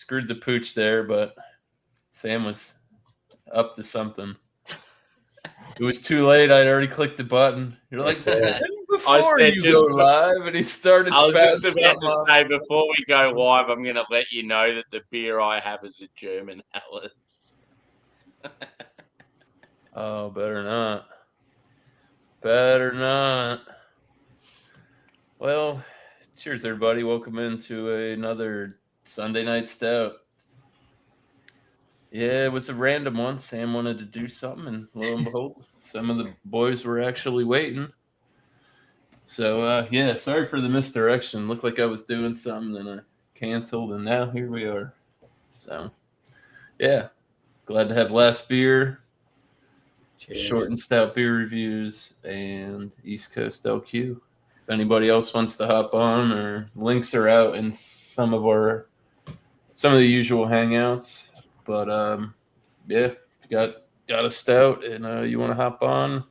screwed the pooch there, but Sam was up to something. It was too late. I'd already clicked the button. You're like, before you go live, and he started. I was just about to say, before we go live, I'm going to let you know that the beer I have is a German Helles. Oh, better not. Better not. Well, cheers, everybody. Welcome into another Sunday Night Stout. Yeah, it was a random one. Sam wanted to do something, and lo and behold, some of the boys were actually waiting. So, yeah, sorry for the misdirection. Looked like I was doing something, and I canceled, and now here we are. So, yeah, glad to have last beer, cheers. Short and stout beer reviews, and East Coast LQ. If anybody else wants to hop on, or links are out in some of the usual hangouts. But yeah, if you got a stout and you want to hop on,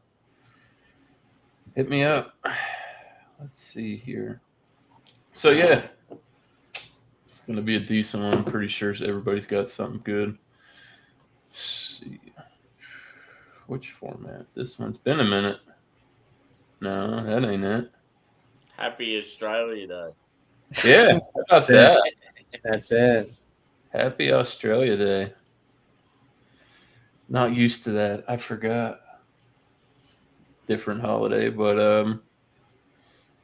hit me up. Let's see here. So yeah, it's gonna be a decent one. I'm pretty sure everybody's got something good. Let's see, which format? This one's been a minute. No, that ain't it. Happy Australia Day. Yeah, that's that. That's it. Happy Australia Day. Not used to that. I forgot. Different holiday, but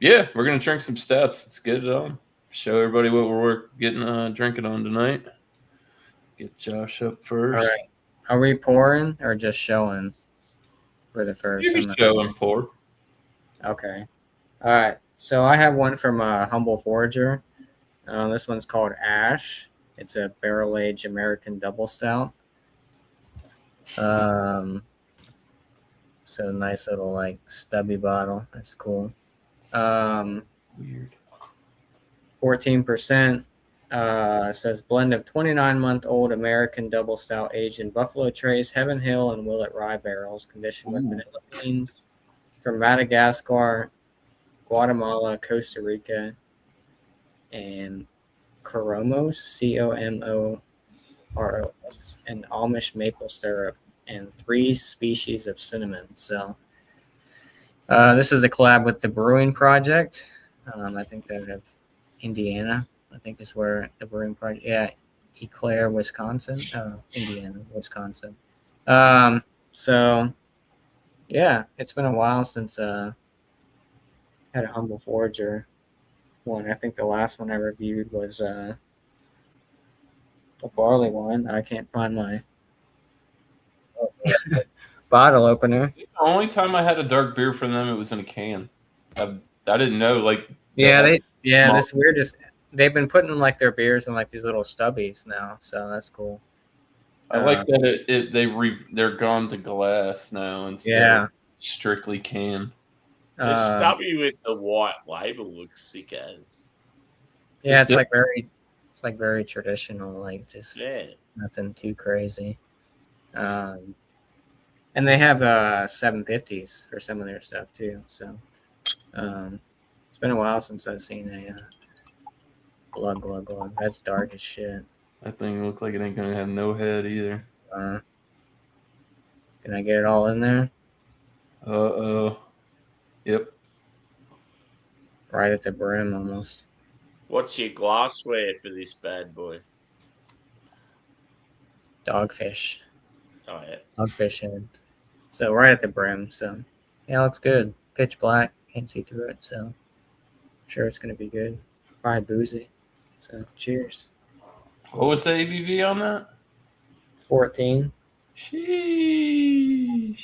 yeah, we're gonna drink some stouts. Let's get it on. Show everybody what we're drinking on tonight. Get Josh up first. All right. Are we pouring or just showing for the first? Show and pour. Okay. All right. So I have one from Humble Forager. This one's called Ash. It's a barrel-aged American double stout. So nice little like stubby bottle. That's cool. Weird. 14%. Says blend of 29-month-old American double stout aged in Buffalo Trace, Heaven Hill, and Willet rye barrels, conditioned with vanilla beans from Madagascar, Guatemala, Costa Rica, and Coromos, Comoros, and Amish maple syrup, and 3 species of cinnamon. So this is a collab with the Brewing Project. I think they have Indiana. I think is where the Brewing Project. Yeah, Eau Claire, Wisconsin. Indiana, Wisconsin. So yeah, it's been a while since had a Humble Forager one. I think the last one I reviewed was a barley one. I can't find my bottle opener. The only time I had a dark beer from them, it was in a can. I didn't know, like. This weird. Just they've been putting like their beers in like these little stubbies now, so that's cool. I like that they're gone to glass now instead of strictly can. The stubby with the white label looks sick as. Yeah, it's very traditional, like just nothing too crazy. And they have 750s for some of their stuff too. So it's been a while since I've seen a glug. That's dark as shit. That thing looks like it ain't gonna have no head either. Can I get it all in there? Yep. Right at the brim almost. What's your glassware for this bad boy? Dogfish. Oh, yeah. Dogfish head. So right at the brim. So yeah, it looks good. Pitch black. Can't see through it. So I'm sure it's going to be good. Probably boozy. So cheers. What was the ABV on that? 14. Sheesh.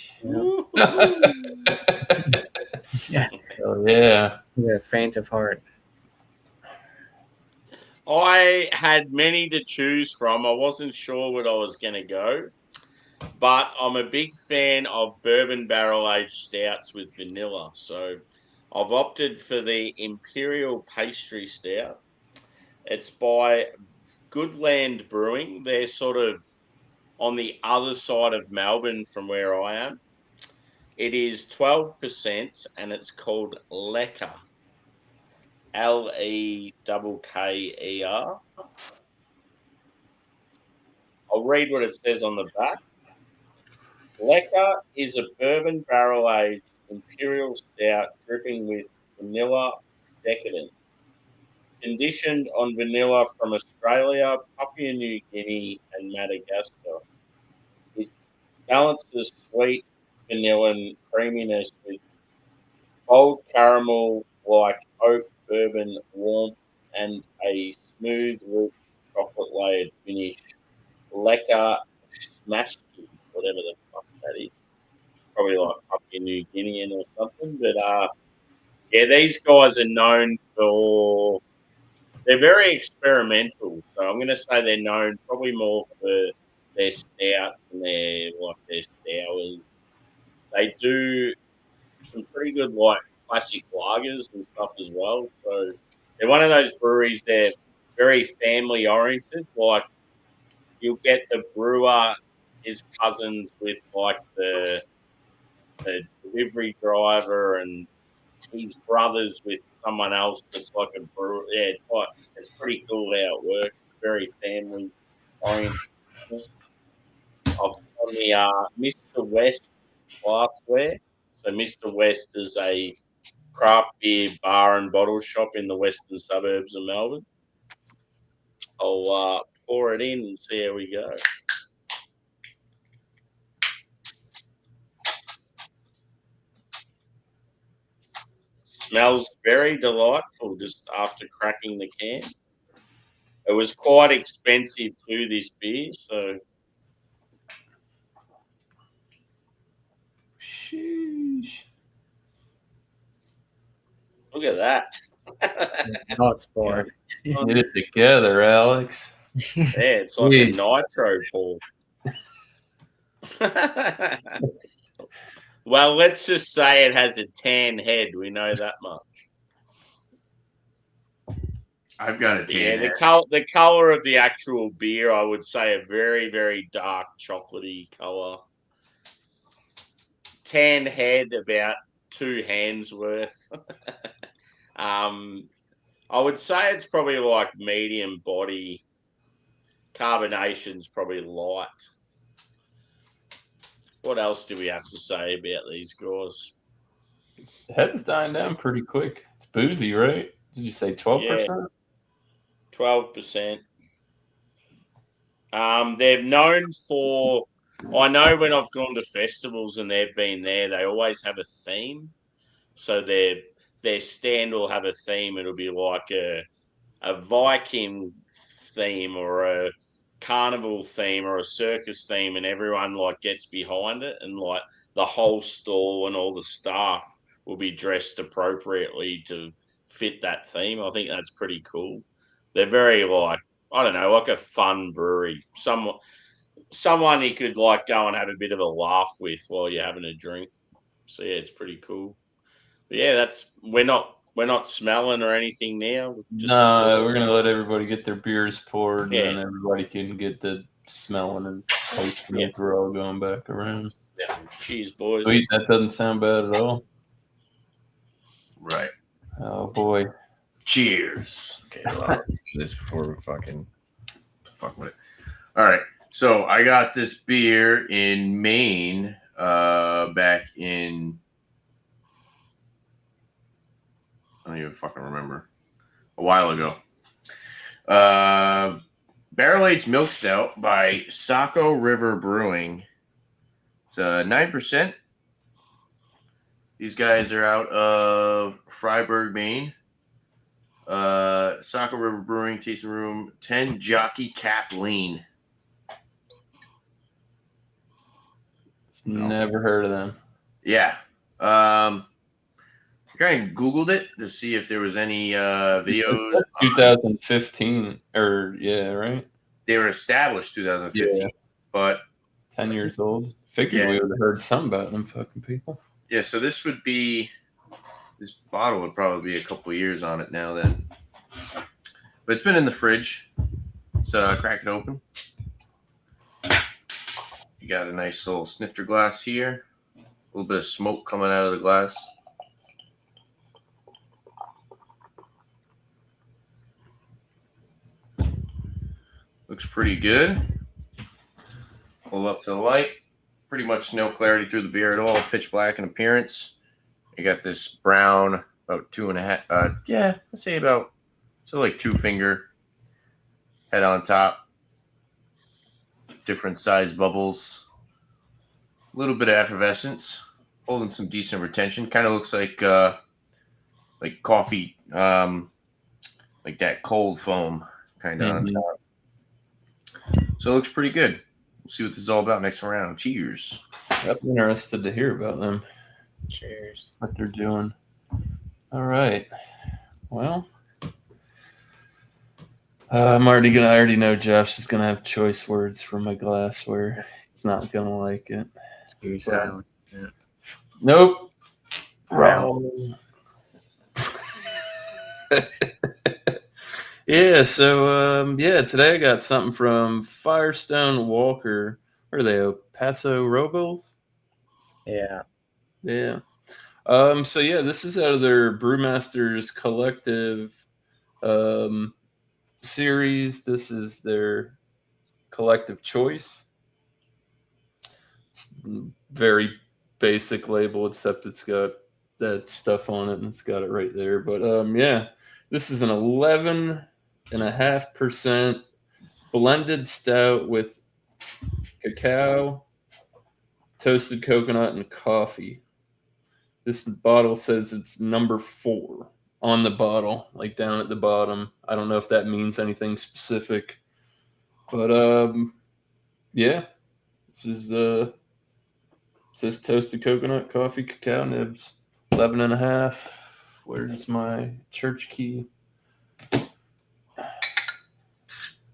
Yeah. Oh, yeah. You're a faint of heart. I had many to choose from. I wasn't sure what I was going to go, but I'm a big fan of bourbon barrel-aged stouts with vanilla. So I've opted for the Imperial Pastry Stout. It's by Goodland Brewing. They're sort of on the other side of Melbourne from where I am. It is 12% and it's called Lecker. Lekker. I'll read what it says on the back. Lecker is a bourbon barrel-aged imperial stout dripping with vanilla decadence. Conditioned on vanilla from Australia, Papua New Guinea, and Madagascar. It balances sweet vanilla and creaminess with bold caramel like oak bourbon warmth and a smooth, rich chocolate layered finish. Lecker Smashki, whatever the fuck that is. Probably like Papua New Guinean or something. But yeah, these guys are known for. They're very experimental, so I'm going to say they're known probably more for their stouts and their sours. They do some pretty good classic lagers and stuff as well. So they're one of those breweries. They're very family oriented. Like you'll get the brewer is cousins with the delivery driver, and his brothers with someone else that's like a brewer. Yeah, it's pretty cool how it works. Very family oriented. I've on the Mr. West glassware. So Mr. West is a craft beer bar and bottle shop in the western suburbs of Melbourne. I'll pour it in and see how we go. Smells very delightful just after cracking the can. It was quite expensive too, this beer, so Sheesh. look at that. Oh, it's poured. Get it together, Alex. Yeah, it's like a nitro pour. Well, let's just say it has a tan head. We know that much. I've got a tan. Yeah, head. the color of the actual beer, I would say, a very, very dark chocolatey color. Tan head, about 2 hands worth. I would say it's probably like medium body. Carbonation's probably light. What else do we have to say about these guys? The head's dying down pretty quick. It's boozy, right? Did you say 12%? 12%. They're known for. I know when I've gone to festivals and they've been there, they always have a theme. So their stand will have a theme. It'll be like a Viking theme or a carnival theme or a circus theme, and everyone like gets behind it, and like the whole stall and all the staff will be dressed appropriately to fit that theme. I think that's pretty cool. They're very like, I don't know, like a fun brewery. Someone you could like go and have a bit of a laugh with while you're having a drink. So yeah, it's pretty cool. But yeah, we're not smelling or anything now. No, we're gonna let everybody get their beers poured, Yeah. and then everybody can get the smelling and tasting. Yeah. We're all going back around. Yeah. Cheers, boys. Sweet, that doesn't sound bad at all. Right. Oh boy. Cheers. Okay, well, let's do this before we fuck with it. All right. So I got this beer in Maine back in, I don't even fucking remember, a while ago. Barrel aged milk stout by Saco River Brewing. It's 9%. These guys are out of Freiburg, Maine. Saco River Brewing, tasting room, 10 Jockey Cap Lean. Never heard of them. Yeah. I kind of Googled it to see if there was any videos. 2015, or yeah, right? They were established 2015, but 10 years old. Figured we would have heard something about them fucking people. Yeah, so this bottle would probably be a couple years on it now then. But it's been in the fridge. So crack it open. You got a nice little snifter glass here. A little bit of smoke coming out of the glass. Looks pretty good. Pull up to the light. Pretty much no clarity through the beer at all. Pitch black in appearance. You got this brown, about 2.5. Yeah, let's say about like 2-finger head on top. Different size bubbles. A little bit of effervescence. Holding some decent retention. Kind of looks like coffee, like that cold foam kind of on top. So it looks pretty good. We'll see what this is all about next round. Cheers. I'm interested to hear about them. Cheers. What they're doing. All right. Well, I already know Josh is gonna have choice words for my glassware. He's not gonna like it. Screw silent. Yeah. Nope. Wrong. Yeah, so today I got something from Firestone Walker. Where are they? El Paso Robles? Yeah. Yeah. So yeah, this is out of their Brewmasters Collective series. This is their collective choice. It's very basic label, except it's got that stuff on it and it's got it right there. But this is an 11.5% blended stout with cacao, toasted coconut, and coffee. This bottle says it's number 4 on the bottle, like down at the bottom. I don't know if that means anything specific, but this is says toasted coconut, coffee, cacao nibs, 11.5. Where's my church key?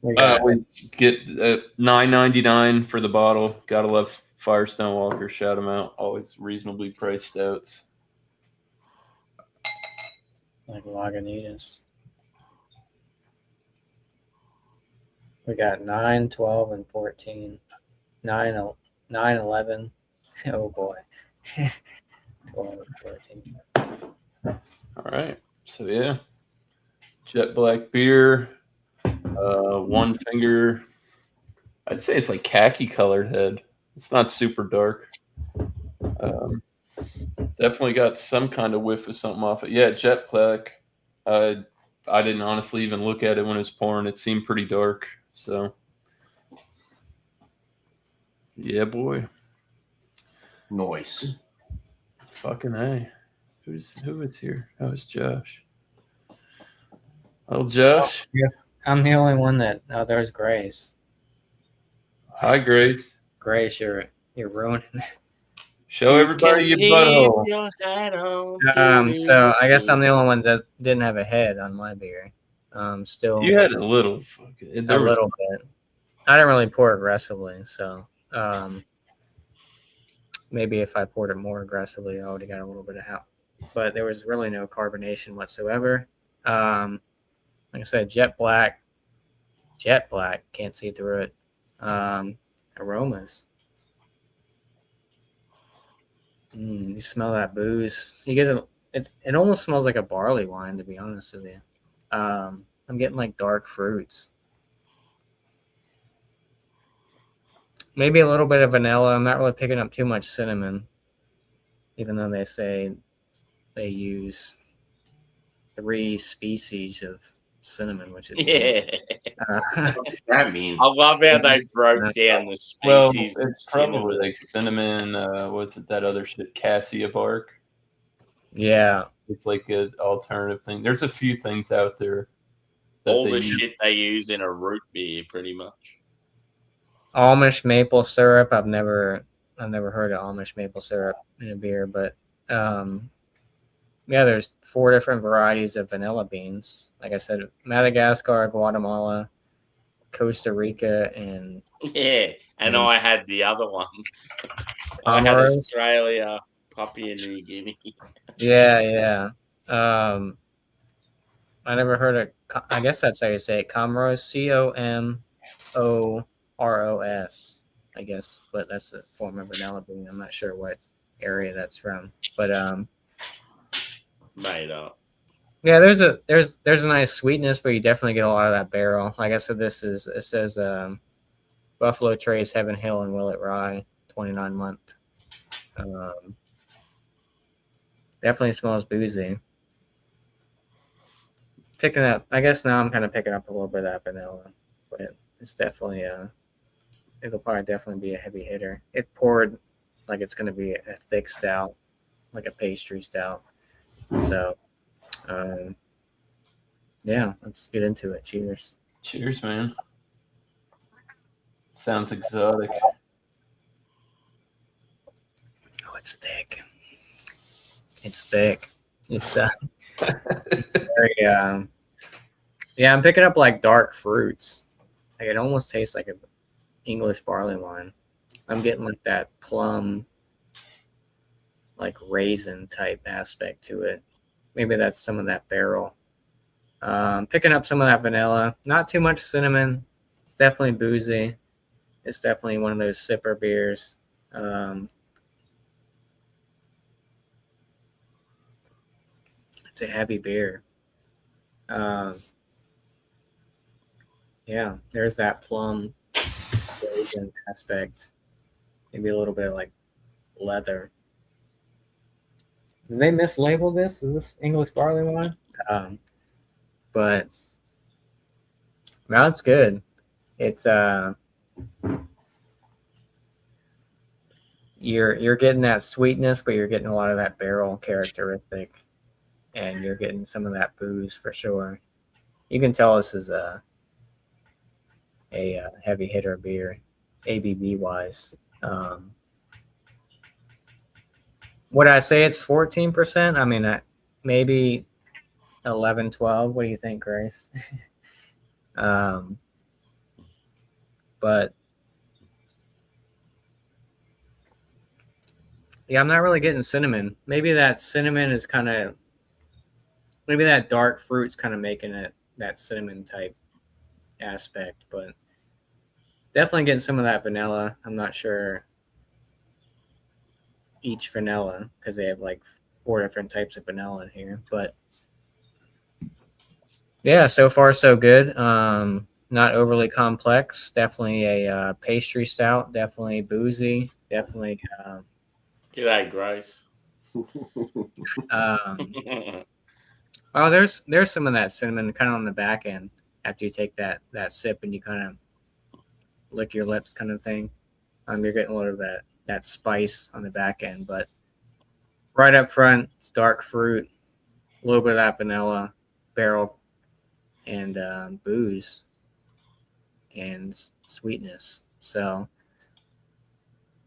Get $9.99 for the bottle. Gotta love Firestone Walker. Shout them out. Always reasonably priced stouts. Like Lagunitas. We got 9, 12, and 14. 9, 11. Oh boy. 12 and 14. All right. So yeah. Jet black beer. 1 finger. I'd say it's like khaki colored head. It's not super dark. Definitely got some kind of whiff of something off it. Yeah, jet black. I didn't honestly even look at it when it was pouring. It seemed pretty dark. So yeah, boy. Noise. Fucking hey. Who is here? Oh, it's Josh. Oh, Josh. Yes. I'm the only one that. Oh, there's Grace. Hi, Grace. Grace, you're ruining it. Show everybody your butthole. So I guess I'm the only one that didn't have a head on my beer. Still. You had a little. A little bit. I didn't really pour aggressively, so maybe if I poured it more aggressively, I would have got a little bit of help. But there was really no carbonation whatsoever. Like I said, jet black. Can't see through it. Aromas. You smell that booze. You get it almost smells like a barley wine, to be honest with you. I'm getting like dark fruits. Maybe a little bit of vanilla. I'm not really picking up too much cinnamon, even though they say they use 3 species of cinnamon, which is What that means? I love how they broke down the species. Well, of it's probably cinnamon. like cinnamon. What's it? That other shit, cassia bark. yeah. It's like an alternative thing. There's a few things out there. All the shit they use in a root beer, pretty much. Amish maple syrup. I've never heard of Amish maple syrup in a beer, but there's 4 different varieties of vanilla beans. Like I said, Madagascar, Guatemala, Costa Rica, and and I had the other ones. I had Australia, Papua New Guinea. Yeah. I never heard of. I guess that's how you say it. Comoros, Comoros. I guess, but that's a form of vanilla bean. I'm not sure what area that's from, but made up. Yeah, there's a nice sweetness, but you definitely get a lot of that barrel. Like I said, it says Buffalo Trace, Heaven Hill, and Willet Rye, 29 month. Definitely smells boozy. Picking up, I guess now I'm kind of picking up a little bit of that vanilla, but it's definitely it'll probably definitely be a heavy hitter. It poured like it's going to be a thick stout, like a pastry stout. So, yeah, let's get into it. Cheers. Cheers, man. Sounds exotic. Oh, it's thick. It's thick. It's very yeah. I'm picking up like dark fruits. Like it almost tastes like an English barley wine. I'm getting like that plum, like raisin type aspect to it. Maybe that's some of that barrel. Picking up some of that vanilla. Not too much cinnamon. It's definitely boozy. It's definitely one of those sipper beers. It's a heavy beer. Yeah, there's that plum raisin aspect. Maybe a little bit of like leather. Did they mislabel this? Is this English barley wine? But no, it's good. It's you're getting that sweetness, but you're getting a lot of that barrel characteristic, and you're getting some of that booze for sure. You can tell this is a heavy hitter beer, ABV wise. Would I say it's 14%? I mean, maybe 11, 12. What do you think, Grace? But yeah, I'm not really getting cinnamon. Maybe that cinnamon is kind of, maybe that dark fruit's kind of making it that cinnamon type aspect, but definitely getting some of that vanilla. I'm not sure each vanilla because they have like 4 different types of vanilla in here, but yeah, so far so good. Not overly complex. Definitely a pastry stout. Definitely boozy. Definitely. G'day, Grace. Oh, there's some of that cinnamon kind of on the back end after you take that sip and you kind of lick your lips, kind of thing. You're getting a little of that spice on the back end, but right up front, it's dark fruit, a little bit of that vanilla, barrel, and booze and sweetness. So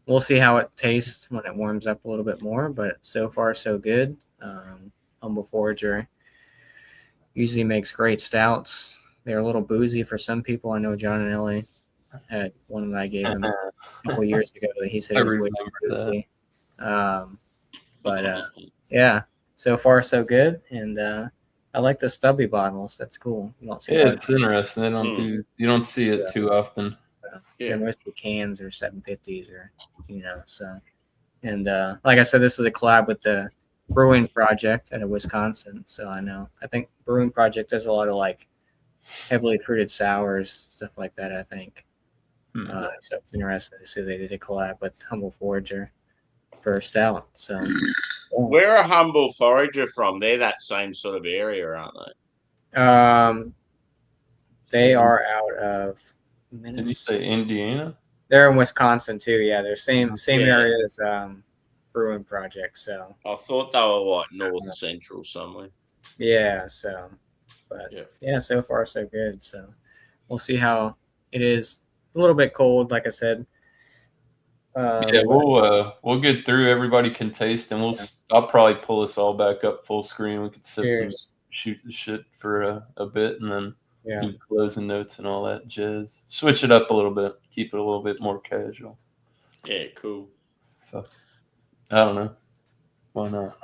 we'll see how it tastes when it warms up a little bit more, but so far so good. Humble Forager usually makes great stouts. They're a little boozy for some people. I know John and Ellie had one that I gave him a couple years ago that he said it was way too boozy. But yeah, so far so good, and I like the stubby bottles. That's cool. You don't see it's interesting. You don't see it too often. Yeah, mostly cans or 750s or so. And like I said, this is a collab with the Brewing Project out of Wisconsin. So I think Brewing Project does a lot of like heavily fruited sours, stuff like that, I think. So it's interesting to see they did a collab with Humble Forager for a stout. So where are Humble Forager from? They're that same sort of area, aren't they? They are out of Minnesota. Did you say Indiana? They're in Wisconsin too. Yeah, they're same area as Brewing Project. So I thought they were what, north central somewhere. Yeah. So, but yeah, so far so good. So we'll see how it is. A little bit cold, like I said. Yeah, we'll get through. Everybody can taste, and I'll probably pull us all back up full screen. We could sip and shoot the shit for a bit, and then do closing notes and all that jazz. Switch it up a little bit. Keep it a little bit more casual. Yeah, cool. Fuck. I don't know. Why not?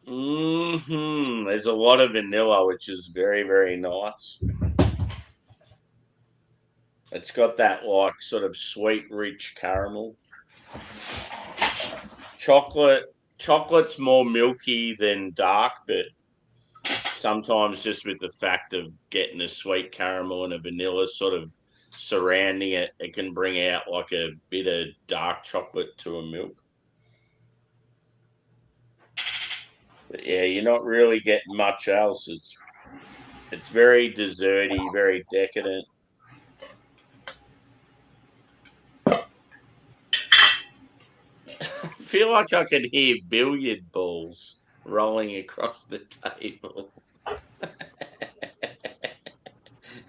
There's a lot of vanilla, which is very, very nice. It's got that like sort of sweet, rich caramel. Chocolate's more milky than dark, but sometimes just with the fact of getting a sweet caramel and a vanilla sort of surrounding it, it can bring out like a bit of dark chocolate to a milk. But yeah, you're not really getting much else. It's very desserty, very decadent. I feel like I can hear billiard balls rolling across the table.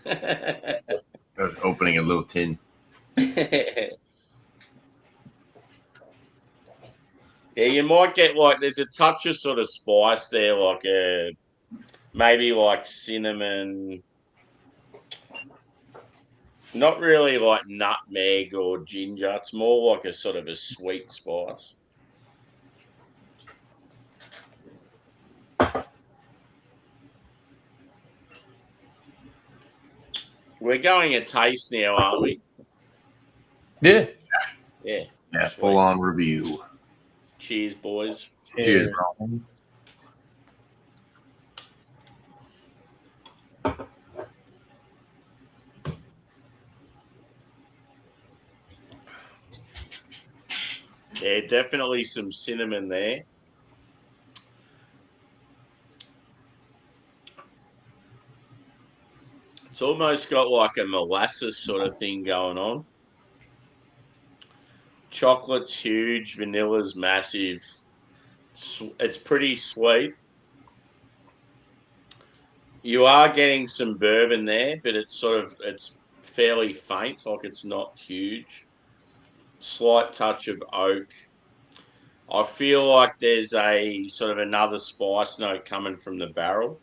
I was opening a little tin. Yeah, you might get like there's a touch of sort of spice there, like maybe like cinnamon. Not really like nutmeg or ginger. It's more like a sort of a sweet spice. We're going a taste now, aren't we? Yeah. Yeah. Yeah, Sweet. full on review. Cheers, boys. Cheers, bro. Yeah, definitely some cinnamon there. It's almost got like a molasses sort of thing going on. Chocolate's huge, vanilla's massive. It's pretty sweet. You are getting some bourbon there, but it's fairly faint, like it's not huge. Slight touch of oak. I feel like there's a sort of another spice note coming from the barrel.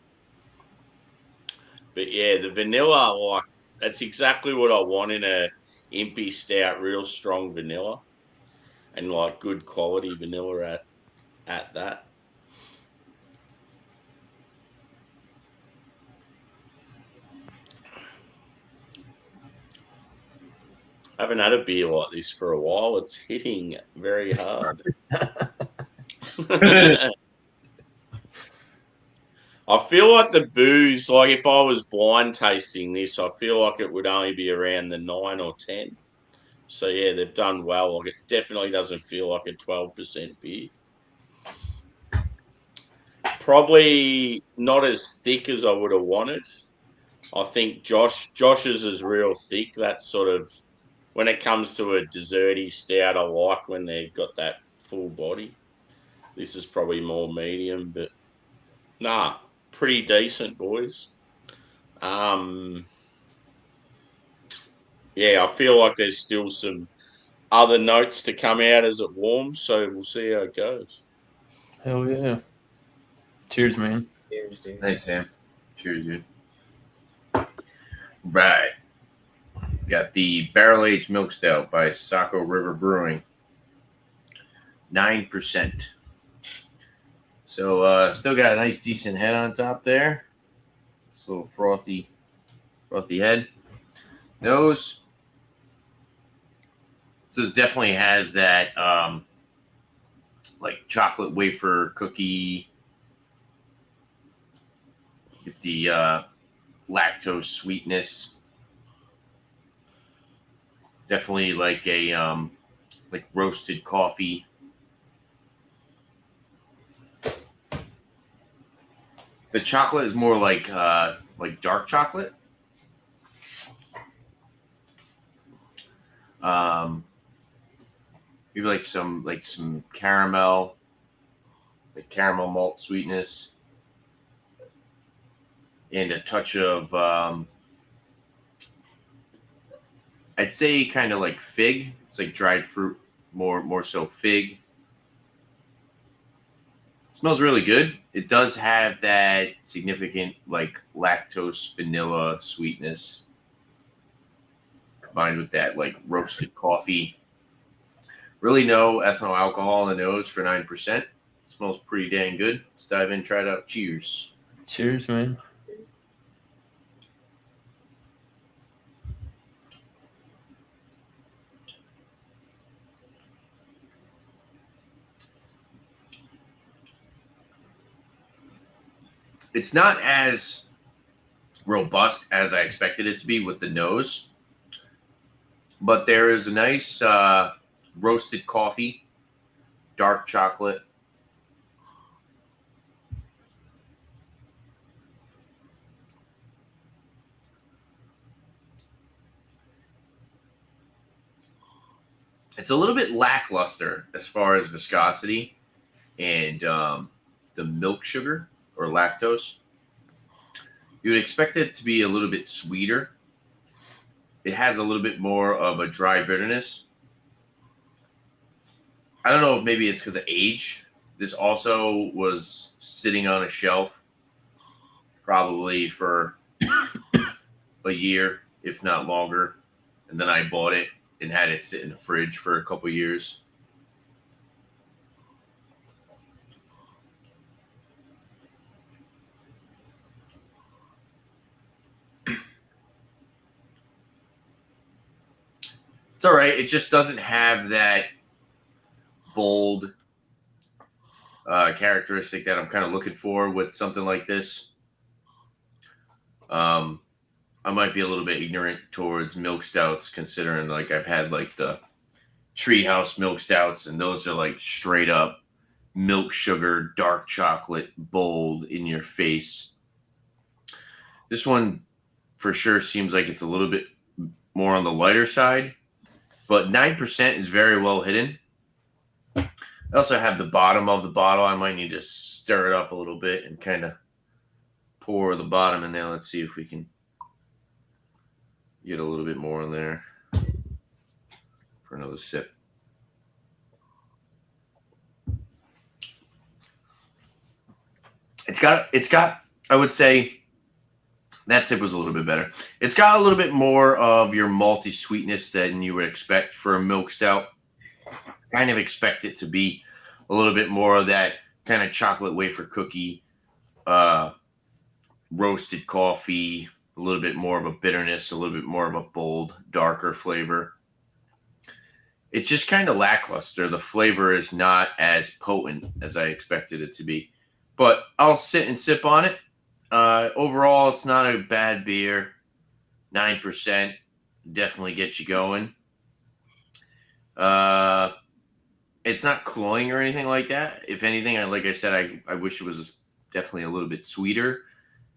But yeah, the vanilla, like that's exactly what I want in a impy stout, real strong vanilla. And like good quality vanilla at that. I haven't had a beer like this for a while. It's hitting very hard. I feel like the booze, like if I was blind tasting this, I feel like it would only be around the 9 or 10. So yeah, they've done well. Like it definitely doesn't feel like a 12% beer. It's probably not as thick as I would have wanted. I think Josh's is real thick. That's sort of when it comes to a desserty stout, I like when they've got that full body. This is probably more medium, but nah, pretty decent, boys. Yeah, I feel like there's still some other notes to come out as it warms, so we'll see how it goes. Hell yeah. Cheers, man. Cheers, dude. Nice, Sam. Cheers, dude. Right. Got the Barrel Aged Milk Stout by Saco River Brewing. 9%. So still got a nice decent head on top there. It's a little frothy head. Nose. So this definitely has that like chocolate wafer cookie. Get the lactose sweetness. Definitely like a like roasted coffee. The chocolate is more like dark chocolate. Maybe like some caramel, like caramel malt sweetness, and a touch of I'd say kind of like fig. It's like dried fruit, more so fig. Smells really good. It does have that significant like lactose vanilla sweetness combined with that like roasted coffee. Really no ethanol alcohol in the nose for 9%. Smells pretty dang good. Let's dive in, try it out. Cheers. Cheers, man. It's not as robust as I expected it to be with the nose. But there is a nice roasted coffee, dark chocolate. It's a little bit lackluster as far as viscosity and the milk sugar or lactose. You would expect it to be a little bit sweeter. It has a little bit more of a dry bitterness. I don't know if maybe it's because of age. This also was sitting on a shelf probably for a year, if not longer. And then I bought it and had it sit in the fridge for a couple years. It's all right. It just doesn't have that bold characteristic that I'm kind of looking for with something like this. I might be a little bit ignorant towards milk stouts, considering like I've had like the treehouse milk stouts, and those are like straight up milk sugar, dark chocolate, bold in your face. This one for sure seems like it's a little bit more on the lighter side, but 9% is very well hidden. I also have the bottom of the bottle. I might need to stir it up a little bit and kind of pour the bottom in there. Let's see if we can get a little bit more in there for another sip. It's got, I would say that sip was a little bit better. It's got a little bit more of your malty sweetness than you would expect for a milk stout. Kind of expect it to be a little bit more of that kind of chocolate wafer cookie, roasted coffee, a little bit more of a bitterness, a little bit more of a bold, darker flavor. It's just kind of lackluster. The flavor is not as potent as I expected it to be. But I'll sit and sip on it. Overall, it's not a bad beer. 9% definitely gets you going. It's not cloying or anything like that. If anything, like I said, I wish it was definitely a little bit sweeter.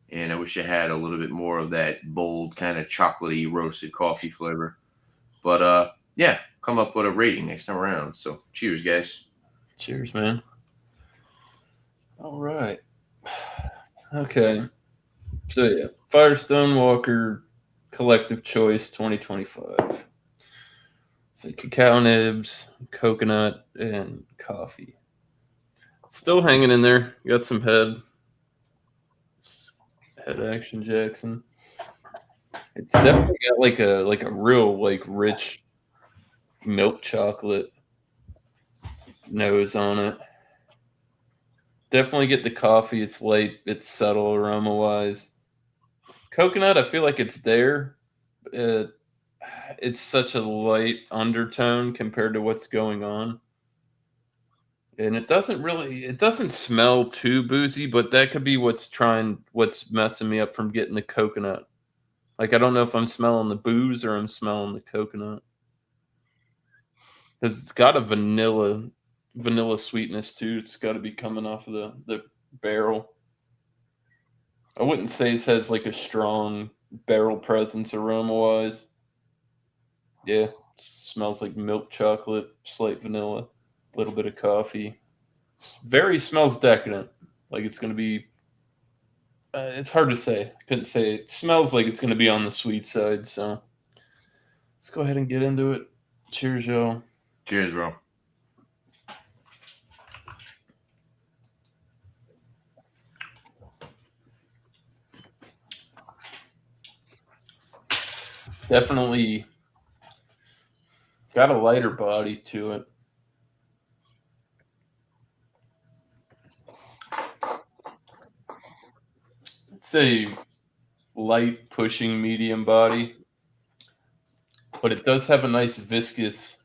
And I wish it had a little bit more of that bold kind of chocolatey roasted coffee flavor. But yeah, come up with a rating next time around. So cheers, guys. Cheers, man. All right. Okay. So yeah, Firestone Walker Collective Choice 2025. It's like cacao nibs, coconut, and coffee. Still hanging in there. Got some head action, Jackson. It's definitely got like a real like rich milk chocolate nose on it. Definitely get the coffee. It's light. It's subtle aroma wise. Coconut, I feel like it's there. It's such a light undertone compared to what's going on. And it doesn't smell too boozy, but that could be what's messing me up from getting the coconut. Like, I don't know if I'm smelling the booze or I'm smelling the coconut. Because it's got a vanilla sweetness too. It's got to be coming off of the barrel. I wouldn't say it has like a strong barrel presence aroma wise. Yeah, smells like milk chocolate, slight vanilla, a little bit of coffee. Smells decadent. Like it's going to be. It's hard to say. I couldn't say. It smells like it's going to be on the sweet side. So let's go ahead and get into it. Cheers, y'all. Cheers, bro. Definitely got a lighter body to it. It's a light pushing medium body, but it does have a nice viscous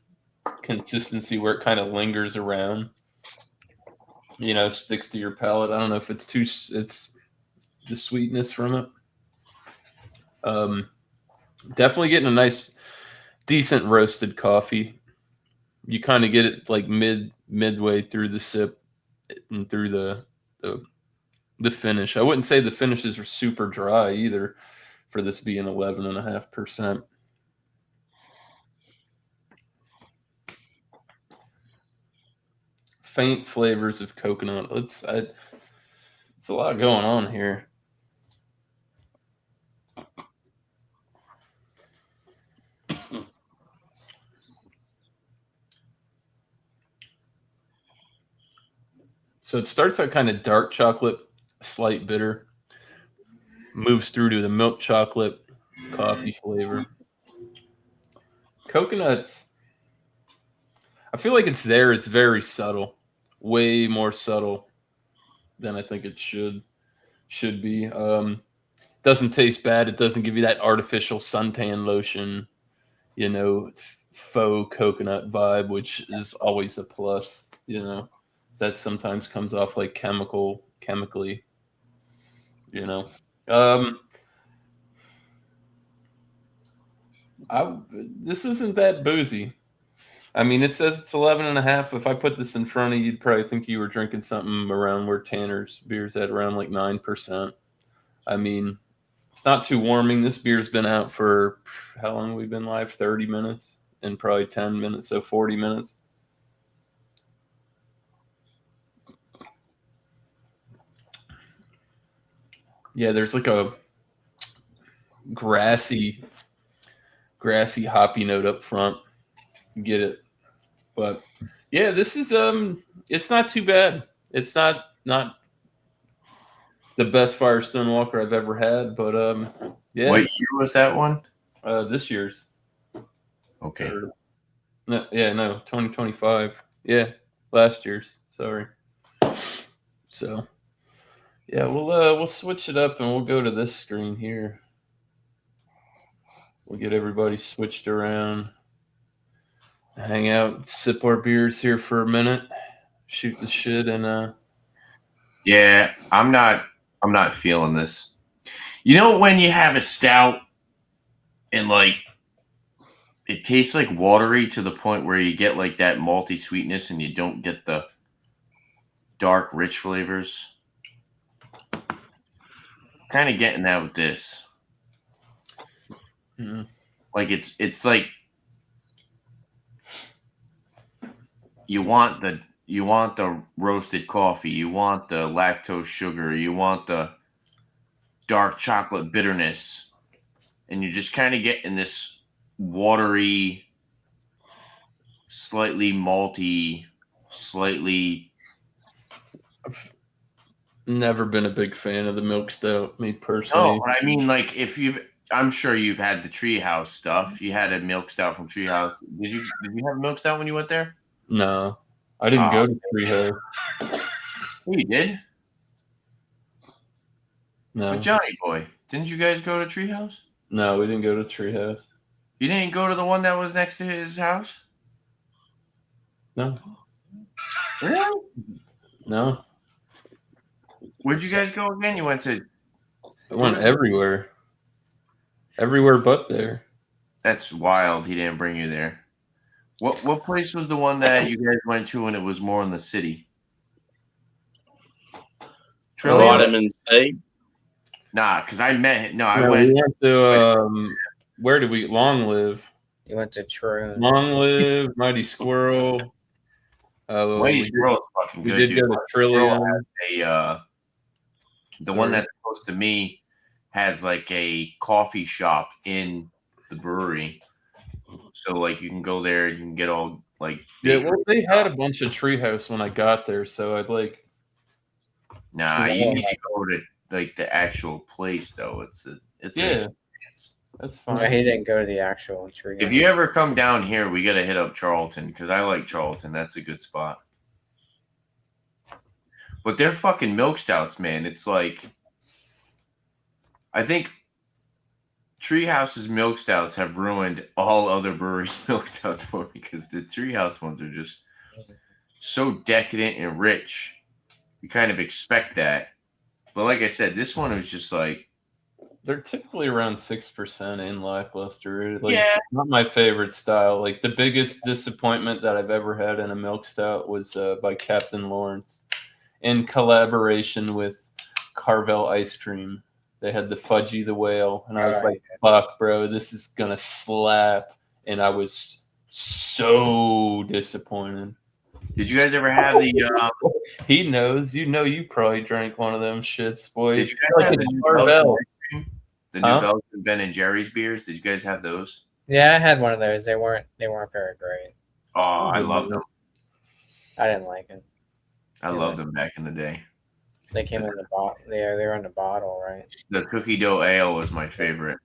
consistency where it kind of lingers around. You know, sticks to your palate. I don't know if it's the sweetness from it. Definitely getting a nice decent roasted coffee. You kind of get it like midway through the sip and through the finish. I wouldn't say the finishes are super dry either for this being 11.5%. Faint flavors of coconut. It's a lot going on here. So it starts out kind of dark chocolate, slight bitter, moves through to the milk chocolate, coffee flavor. Coconuts, I feel like it's there. It's very subtle, way more subtle than I think it should be. Doesn't taste bad. It doesn't give you that artificial suntan lotion, faux coconut vibe, which is always a plus. That sometimes comes off like chemically. This isn't that boozy. I mean, it says it's 11.5. If I put this in front of you, you'd probably think you were drinking something around where Tanner's beer's at, around like 9%. I mean, it's not too warming. This beer's been out for how long have we been live? 30 minutes and probably 10 minutes, so 40 minutes. Yeah, there's like a grassy hoppy note up front. Get it. But yeah, this is it's not too bad. It's not the best Firestone Walker I've ever had, but yeah. What year was that one? This year's. Okay. No, 2025. Yeah, last year's. Sorry. So yeah, we'll switch it up and we'll go to this screen here. We'll get everybody switched around. Hang out, sip our beers here for a minute, shoot the shit, and yeah, I'm not feeling this. You know when you have a stout and like it tastes like watery to the point where you get like that malty sweetness and you don't get the dark rich flavors? Kind of getting that with this. Mm-hmm. Like it's like you want the roasted coffee, you want the lactose sugar, you want the dark chocolate bitterness, and you're just kind of getting this watery, slightly malty, slightly. I've never been a big fan of the milk stout, me personally. No, I mean, like I'm sure you've had the Treehouse stuff. You had a milk stout from Treehouse. Did you have milk stout when you went there? No, I didn't go to Treehouse. Oh, you did? No. But Johnny boy, didn't you guys go to Treehouse? No, we didn't go to Treehouse. You didn't go to the one that was next to his house? No. Really? No. Where'd you guys go again? You went to... I went everywhere. Everywhere but there. That's wild. He didn't bring you there. What place was the one that you guys went to when it was more in the city? Vitamin C. Nah, because I met... No, I No, went... we went to... where did we... Long Live. You went to Troon. Long Live, Mighty Squirrel. Mighty Squirrel is fucking good. We did go to Trillium. The one that's close to me has like a coffee shop in the brewery. So like you can go there and you can get all like... Yeah, well, they had a bunch of Treehouse when I got there, so I'd like... Nah, you need to go to like the actual place though. It's yeah, that's fine. No, he didn't go to the actual tree. If you ever come down here, we gotta hit up Charlton because I like Charlton. That's a good spot. But they're fucking milk stouts, man. It's like I think Treehouse's milk stouts have ruined all other breweries' milk stouts for me because the Treehouse ones are just so decadent and rich. You kind of expect that. But like I said, this one was just like they're typically around 6% in lackluster. Like, Yeah. it's not my favorite style. Like, the biggest disappointment that I've ever had in a milk stout was by Captain Lawrence in collaboration with Carvel Ice Cream. They had the Fudgy the Whale, and I was like, fuck, bro, this is gonna slap. And I was so disappointed. Did you guys ever have the? He knows. You probably drank one of them shits, boy. Did you guys Like have it's the new Carvel. Belgian ice cream? The new Huh? Belgian Ben and Jerry's beers? Did you guys have those? Yeah, I had one of those. They weren't very great. Oh, I loved them. I didn't like it. I loved them back in the day. They came in the bottle. They were in the bottle, right? The cookie dough ale was my favorite.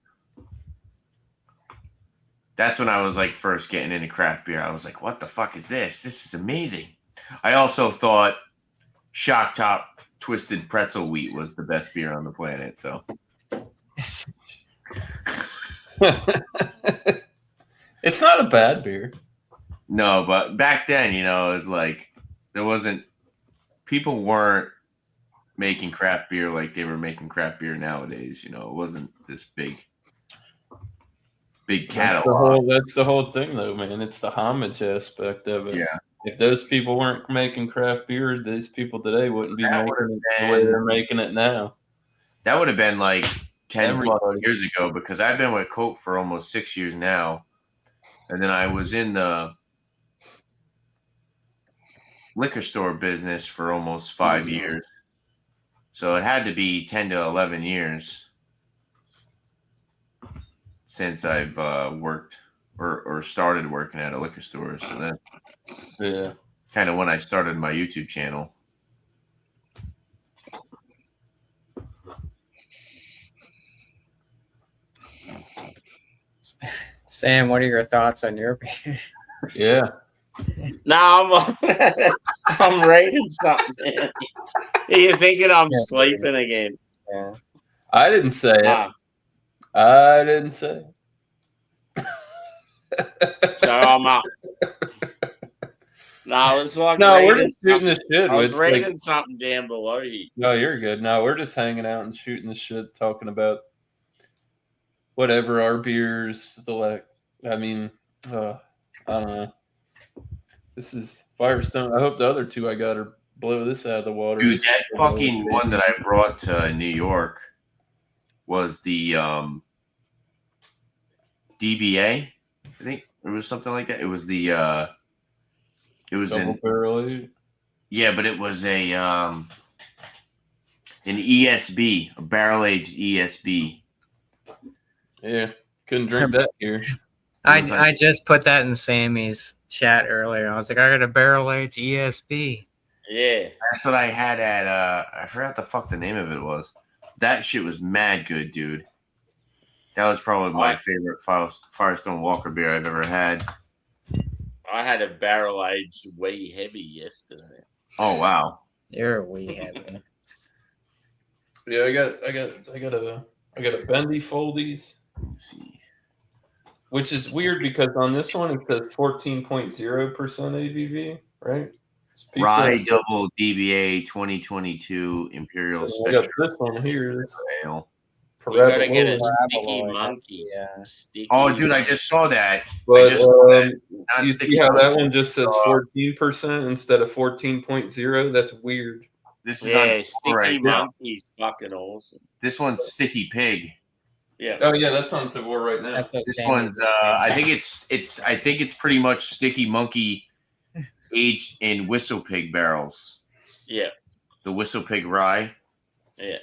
That's when I was like first getting into craft beer. I was like, what the fuck is this? This is amazing. I also thought Shock Top Twisted Pretzel Wheat was the best beer on the planet. So It's not a bad beer. no, but back then, it was like people weren't making craft beer like they were making craft beer nowadays. It wasn't this big catalog. That's the whole thing, though, man. It's the homage aspect of it. Yeah. If those people weren't making craft beer, these people today wouldn't be making it the way they're making it now. That would have been like 10 plus years ago, because I've been with Coke for almost 6 years now. And then I was in the liquor store business for almost 5 years. So it had to be 10 to 11 years since I've worked or started working at a liquor store. So that kind of when I started my YouTube channel. Sam, what are your thoughts on your beer? Yeah. No, I'm reading something, man. You're thinking I'm sleeping again. Yeah. I didn't say it. I didn't say it. So I'm up. No, it's like we're just shooting the shit. I was reading something down below you. No, you're good. No, we're just hanging out and shooting the shit, talking about whatever our beers. I don't know. This is Firestone. I hope the other two I got are blow this out of the water. Dude, that fucking one that I brought to New York was the DBA. I think it was something like that. It was the it was Double barrel aged. Yeah, but it was an ESB, a barrel aged ESB. Yeah, couldn't drink that here. I just put that in Sammy's chat earlier. I was like, I got a barrel aged ESB. Yeah, that's what I had at. I forgot the fuck the name of it was. That shit was mad good, dude. That was probably my favorite Firestone Walker beer I've ever had. I had a barrel aged wee heavy yesterday. Oh wow, you're a wee heavy. Yeah, I got a Bendy Foldies. Let's see. Which is weird because on this one it says 14.0% ABV, right? Rye Double DBA 2022 Imperial Special. I got this one here. This ale. You gotta get a sticky monkey. Yeah. Oh, dude, I just saw that. But you see how that one just says 14% instead of 14.0? That's weird. This is Sticky Monkey's fucking awesome. This one's Sticky Pig. Yeah. Oh yeah, that's on Tavor right now. This one's I think it's pretty much Sticky Monkey aged in Whistle Pig barrels. Yeah. The Whistle Pig rye. Yeah.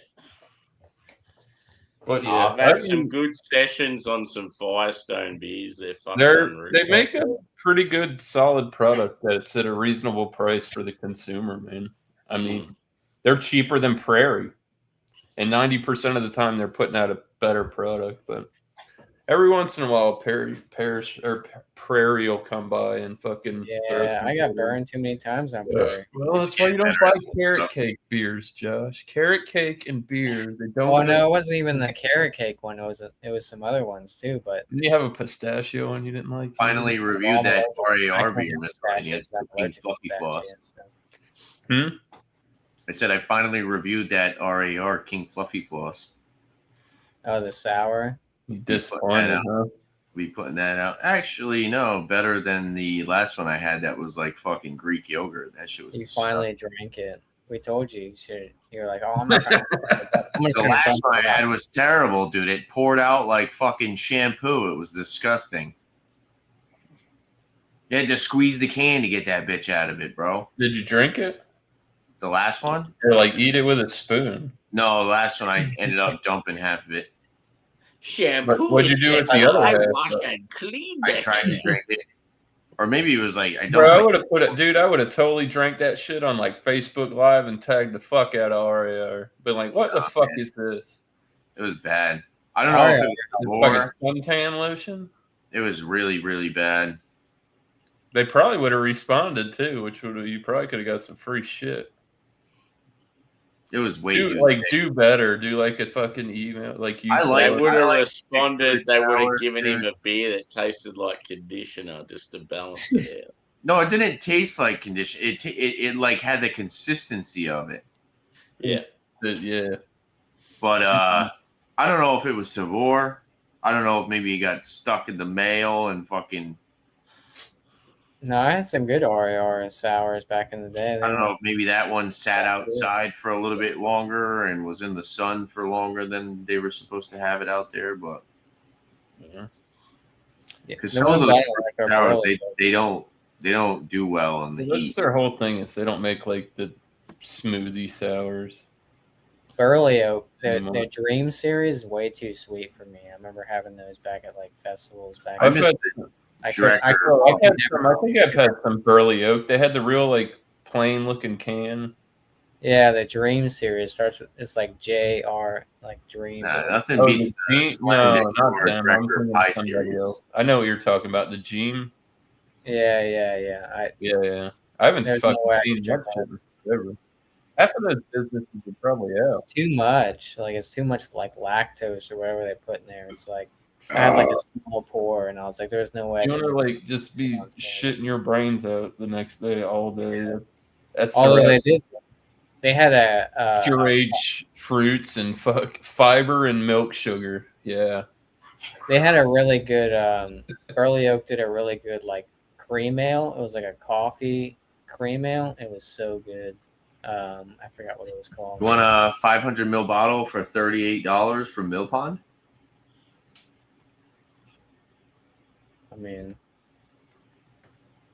But yeah, I've had some good sessions on some Firestone beers. They make a pretty good, solid product that's at a reasonable price for the consumer, man. I mean, they're cheaper than Prairie, and 90% of the time they're putting out a better product. But every once in a while, Prairie will come by and fucking. Yeah, I got burned too many times on Prairie. Well, that's why you don't buy carrot cake beers, Josh. Carrot cake and beer, they don't. Oh no, it wasn't even the carrot cake one. It was some other ones too. But didn't you have a pistachio one you didn't like? Finally reviewed that RAR beer. King Fluffy Floss. I said I finally reviewed that RAR King Fluffy Floss. Oh, the sour. You disappointed, huh? We putting that out. Actually, no, better than the last one I had that was like fucking Greek yogurt. That shit was You disgusting. finally drank it. We told you. You're like, oh, I'm not gonna. I'm just The gonna last dump one I it had out. was terrible, dude. It poured out like fucking shampoo. It was disgusting. You had to squeeze the can to get that bitch out of it, bro. Did you drink it? The last one? Or like eat it with a spoon? No, the last one I ended up dumping half of it. Shampoo what'd you is do with better. the other I half, wash though? and clean I that. tried to drink it. Or maybe it was like I Bro, I dumped would have put it, dude. I would have totally drank that shit on like Facebook Live and tagged the fuck out of Aria, or been like, "What the fuck is this? it was bad. I don't know if it was It's before. fucking suntan lotion." It was really, really bad. They probably would have responded too, which would you probably could have got some free shit. It was way Do too like thick. do better. Do like a fucking email, like you. I They like- would have I like responded. thick They would have sour, given dude. him a beer that tasted like conditioner just to balance it out. No, it didn't taste like condition. It like had the consistency of it. Yeah. Yeah. But I don't know if it was Tavor. I don't know if maybe he got stuck in the mail and fucking. No, I had some good RAR sours back in the day. I don't know if maybe that one sat outside for a little bit longer and was in the sun for longer than they were supposed to have it out there. But Yeah. because The some of ones those I like are sours, barley. they don't do well in the That's heat. their whole thing is they don't make like the smoothie sours. Burley Oak, the Anymore. Dream series is way too sweet for me. I remember having those back at like festivals back. I I've missed had- it. I Director. think I've had some Burley Oak. They had the real like plain looking can. Yeah, the Dream series starts with it's like JR, like Dream. Nah, nothing Oh, beats the the Jeem? Slam No, Dixie not or them. I'm Director thinking Pie of somebody series. else. I know what you're talking about. The Jeem. Yeah. Yeah. I haven't There's no fucking way I seen could that drink shit in forever. Half of those businesses are probably out. It's too much. Like it's too much like lactose or whatever they put in there. It's like I had like a small pour, and I was like, "There's no way." I You could want to drink like just be Sounds good. shitting your brains out the next day all day. That's Although the they did, they had a pureed fruits and fiber and milk sugar. Yeah. they had a really good Burley Oak did a really good like cream ale. It was like a coffee cream ale. It was so good. I forgot what it was called. You want a 500 ml bottle for $38 from Mill Pond? I mean,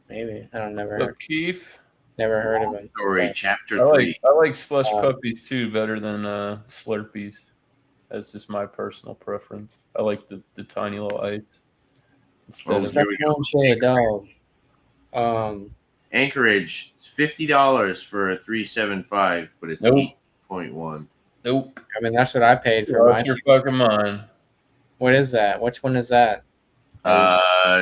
maybe I don't So never Keith, heard of it. Story but- chapter I 3. like slush puppies too better than Slurpees. That's just my personal preference. I like the tiny little ice instead Oh, of here we go. Second one, dog. Anchorage, it's $50 for a 375, but it's Nope. 8.1. nope. I mean, that's what I paid for That's mine. your fucking mind. What is that? Which one is that?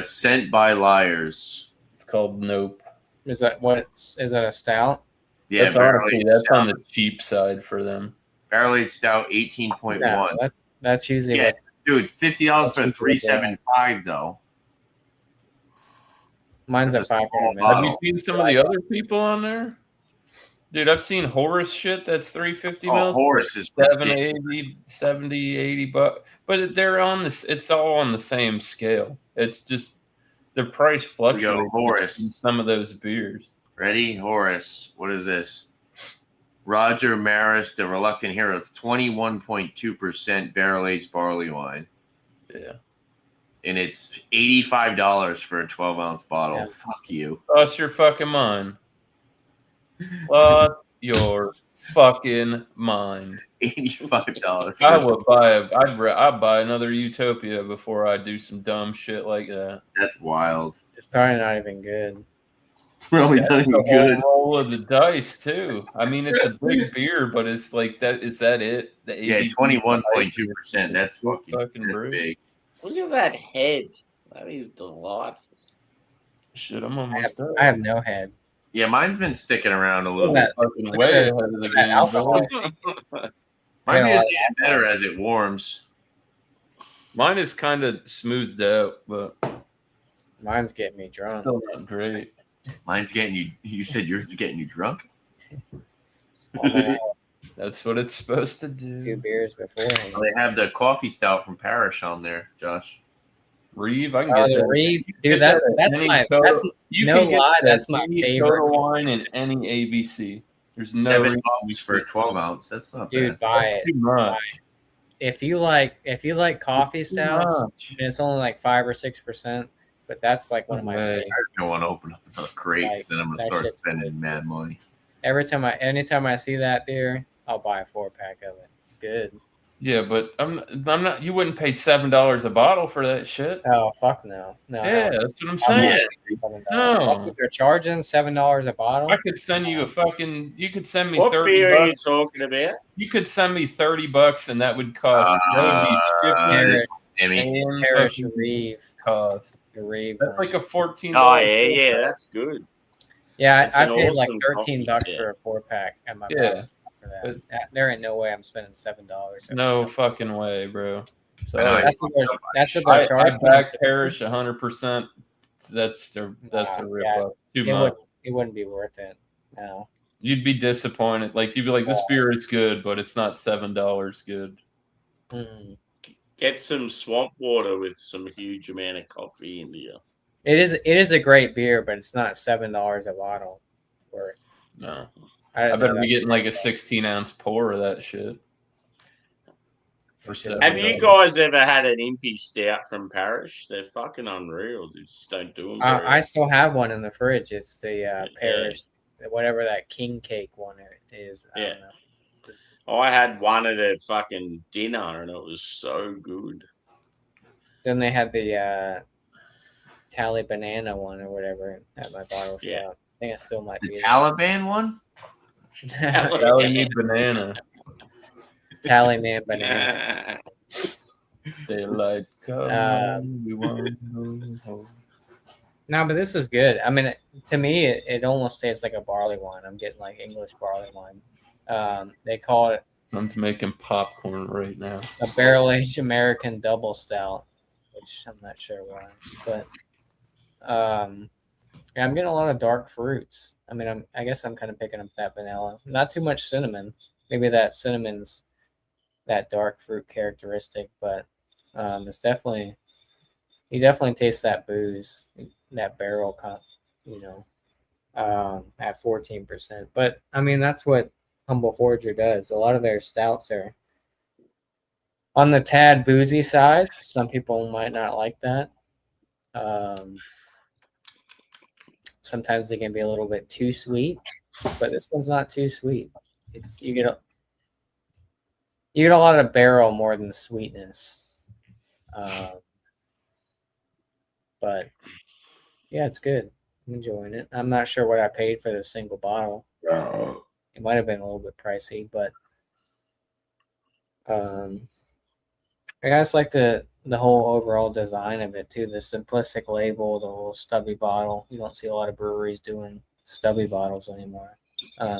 Sent by Liars. It's called Nope. Is that what? Is that a stout? Yeah, That's honestly barrel-aged that's on stout. the cheap side for them. Barrel-aged stout, 18.1. No, that's usually Yeah. what. Dude, $50 for a That's 375 though. Mine's a That's a small 500 bottle. Have you seen some of the other people on there? Dude, I've seen Horace shit that's 350 Oh, mils. Horace is 70, 80 bucks. But they're on this, it's all on the same scale. It's just the price fluctuates Horace. in some of those beers. Ready? Horace. What is this? Roger Maris, the Reluctant Hero. It's 21.2% barrel-aged barley wine. Yeah. And it's $85 for a 12-ounce bottle. Yeah. Fuck you. Lost your fucking mind. Lost your fucking mind. $85. I would buy I'd buy another Utopia before I do some dumb shit like that. That's wild. It's probably not even good. Probably not even The good. whole roll of the dice too. I mean, it's a big beer, but it's like that. Is that it? The Yeah, ABV 21.2%. That's fucking that's brew. big. Look at that head. That is delightful. Shit, I'm almost done. I have no head. Yeah, mine's been sticking around a little Look bit. at Fucking way ahead of the game. alcohol. bro. Mine Yeah, is getting better as it warms. Mine is kind of smoothed out, but Mine's getting me drunk. still not great. Mine's getting you. You said yours is getting you drunk. Oh, man. That's That's what it's supposed to 2 do. beers beforehand. Well, they have the coffee stout from Parrish on there, Josh. Reeve, I can Oh, get the that. Reeve, Get dude. That's at any my. Total- That's you no can get lie. that That's my any favorite. Total Wine in any ABC. There's no $7 reason you for a should. 12 ounce. That's not Dude, bad. buy That's it. too much. If you like coffee Too stouts, much. and it's only like 5 or 6%, but that's like one of my Right. favorites. I don't want to open up another crate, Like, then I'm gonna that start shit's spending good. mad money. Anytime I see that beer, I'll buy a 4-pack of it. It's good. Yeah, but I'm not. You wouldn't pay $7 a bottle for that shit. Oh fuck no, no. Yeah, hell that's what I'm no. saying. $7. No. That's what they're charging, $7 a bottle. I could send you a fucking. You could send me What 30 beer are you bucks. talking about? You could send me $30, and that would cost. That would be Parrish, Jimmy. shipping and Parrish fucking Reeve. cost. The Reeve. That's like a $14. Oh yeah, that's good. Yeah, It's I an paid like awesome $13 coffee for a 4-pack at my Yeah. house for that. It's- There ain't no way I'm spending $7. No fucking way, bro. So I know, That's what they're I charging. back Parrish 100%. That's a rip yeah. off. Too much. It wouldn't be worth it. No. You'd be disappointed. Like you'd be like, this beer is good, but it's not $7 good. Mm. Get some swamp water with some huge amount of coffee in here. It is a great beer, but it's not $7 a bottle worth. No, I I didn't know better be that. getting like a 16-ounce pour of that shit. For Have Have you $7. guys ever had an impy stout from Parrish? They're fucking unreal. They just don't do them. I still have one in the fridge. It's the Yeah. Parrish, whatever that king cake one is. I don't know. I had one at a fucking dinner and it was so good. Then they had the Tally Banana one or whatever at my bottle Yeah. shop. I think it still might The be Taliban one? Tally me banana. Tally Man Banana. Daylight come. We want no hope. No, but this is good. I mean, to me, it almost tastes like a barley wine. I'm getting like English barley wine. They call it Son's making popcorn right now. a barrel-aged American double stout, which I'm not sure why. But yeah, I'm getting a lot of dark fruits. I mean, I guess I'm kind of picking up that vanilla. Not too much cinnamon. Maybe that cinnamon's that dark fruit characteristic, but it's definitely you definitely taste that booze, that barrel cup, at 14%. But I mean, that's what Humble Forger does. A lot of their stouts are on the tad boozy side. Some people might not like that. Sometimes they can be a little bit too sweet, but this one's not too sweet. You get a lot of barrel more than sweetness. But yeah, it's good. I'm enjoying it. I'm not sure what I paid for this single bottle. It might have been a little bit pricey, but I guess like the whole overall design of it too. The simplistic label, the little stubby bottle. You don't see a lot of breweries doing stubby bottles anymore.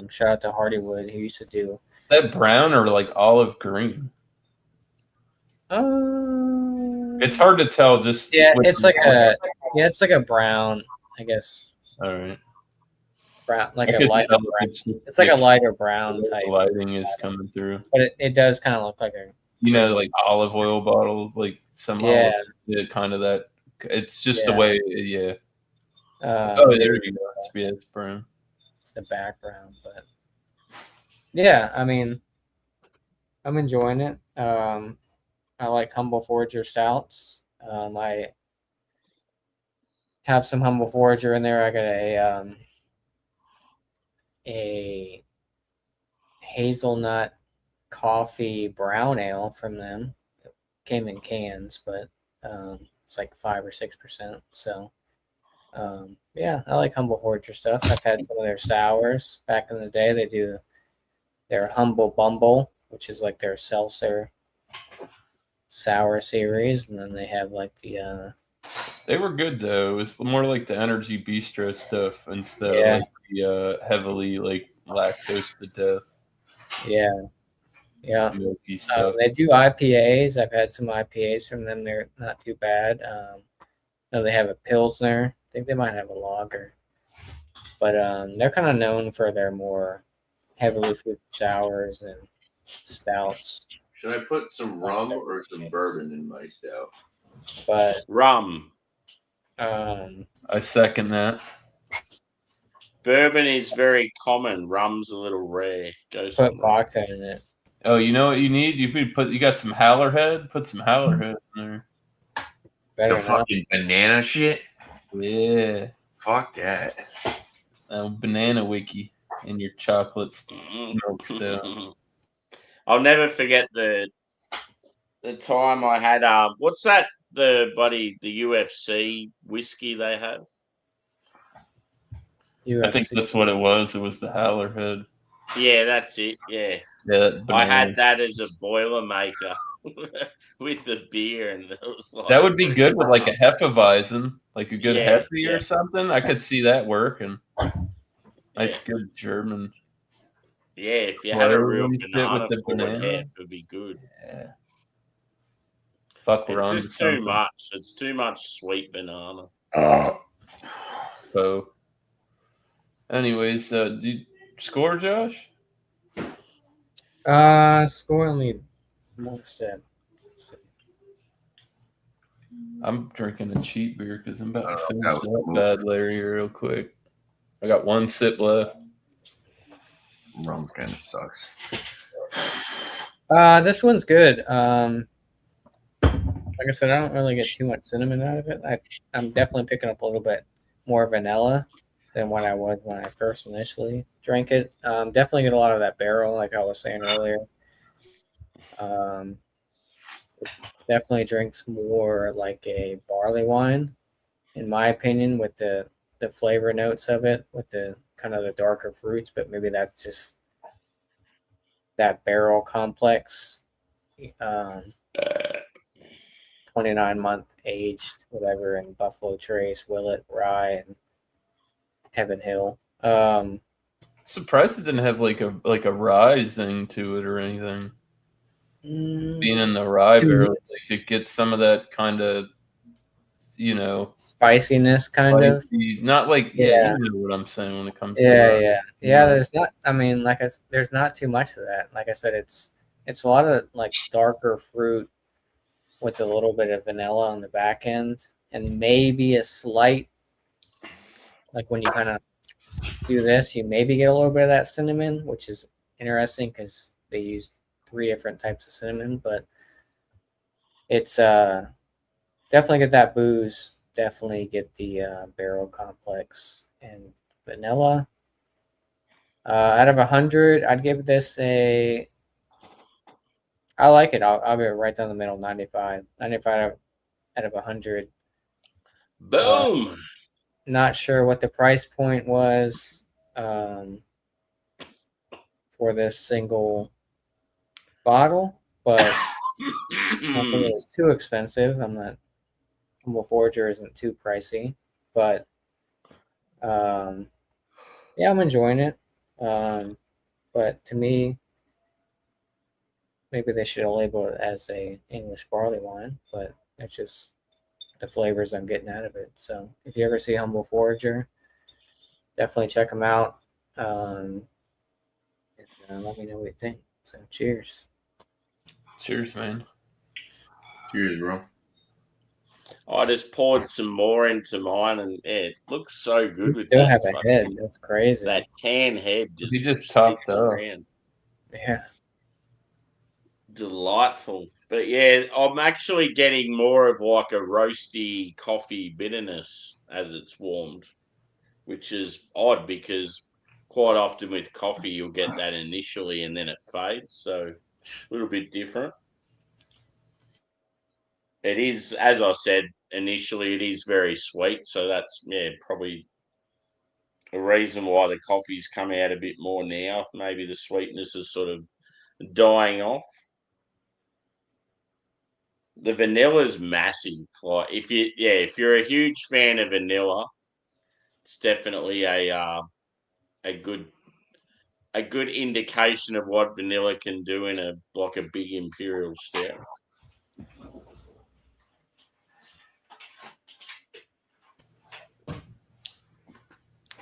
Shout out to Hardywood, who used to do. Is that brown or like olive green? It's hard to tell. Just it's like a brown, I guess. All right. Brown, like I a could lighter tell brown. it's just It's like a lighter brown the type, lighting is coming through. but it does kind of look like a Like olive oil bottles, like some Yeah. kind of that. It's just Yeah. the way, yeah. oh, There you go. It's brown. the background, but yeah, I mean, I'm enjoying it. I like Humble Forager stouts. I have some Humble Forager in there. I got a hazelnut coffee brown ale from them. It came in cans, but it's like 5 or 6%. So yeah, I like Humble Forager stuff. I've had some of their sours back in the day. They do their Humble Bumble, which is like their seltzer sour series, and then they have like the They were good though. It was more like the Energy Bistro stuff instead Yeah. of like the heavily like lactose to death yeah. milky stuff. They do IPAs. I've had some IPAs from them. They're not too bad. No, they have a Pilsner. I think they might have a lager. But they're kind of known for their more heavily fruited sours and stouts. Should I put some rum or some bourbon in my stout? But Rum. I second that. Bourbon is very common. Rum's a little rare. Go put some rum. vodka in it. Oh, you know what you need? You got some Hallerhead? Put some Hallerhead in there. Better The not. fucking banana shit? Yeah. Fuck that. Banana wiki in your chocolates milk stout. I'll never forget the time I had what's that the UFC whiskey they have? I think that's what it was. It was the Hallerhead. Yeah, that's it. Yeah. Yeah, I had that as a boilermaker with the beer, and it was like that would be good with like a Hefeweizen, like a good Yeah, Hefty or something. I could see that working. Nice, Yeah. good German. Yeah, if you had a real Flavor and shit with banana the forward banana. half, it'd be good. Yeah. Fuck, we're It's on to just too something. much. It's too much sweet banana. So, anyways, do you score, Josh? Score only one step. I'm drinking a cheap beer because I'm about to Oh, finish that was that cool. bad Larry real quick. I got one sip left. Rum kind of sucks. This one's good. Like I said, I don't really get too much cinnamon out of it. I'm definitely picking up a little bit more vanilla than what I was when I first initially drank it. Definitely get a lot of that barrel, like I was saying earlier. It definitely drinks more like a barley wine, in my opinion, with the flavor notes of it, with the kind of the darker fruits. But maybe that's just that barrel complex. 29-month aged, whatever, in Buffalo Trace, Willet, Rye, and Heaven Hill. Surprised it didn't have like a rye zing to it or anything. Being in the rye barrel, like it gets some of that kind of, spiciness, kind of. Not like Yeah. you know what I'm saying when it comes to Yeah. Yeah. There's not. I mean, there's not too much of that. Like I said, it's a lot of like darker fruit with a little bit of vanilla on the back end, and maybe a slight, like when you kind of do this, you maybe get a little bit of that cinnamon, which is interesting because they used 3 different types of cinnamon, but it's definitely get that booze, definitely get the barrel complex and vanilla. Out of 100, I'd give this a. I like it. I'll be right down the middle, 95. 95 out of 100. Boom. Not sure what the price point was for this single bottle, but I don't think it was too expensive. Humble Forager isn't too pricey, but yeah, I'm enjoying it. But to me, maybe they should have labeled it as a English barley wine, but it's just the flavors I'm getting out of it. So if you ever see Humble Forager, definitely check them out. And let me know what you think. So cheers. Cheers, man. Cheers, bro. I just poured some more into mine, and it looks so good You with still that. have a head. That's crazy. That tan head just He just topped sticks up. around. Yeah. Delightful. But yeah, I'm actually getting more of like a roasty coffee bitterness as it's warmed, which is odd because quite often with coffee you'll get that initially and then it fades. So a little bit different. It is, as I said initially, it is very sweet. So that's probably a reason why the coffee's come out a bit more now. Maybe the sweetness is sort of dying off. The vanilla's massive. Like if you're a huge fan of vanilla, it's definitely a good indication of what vanilla can do in a big imperial stout.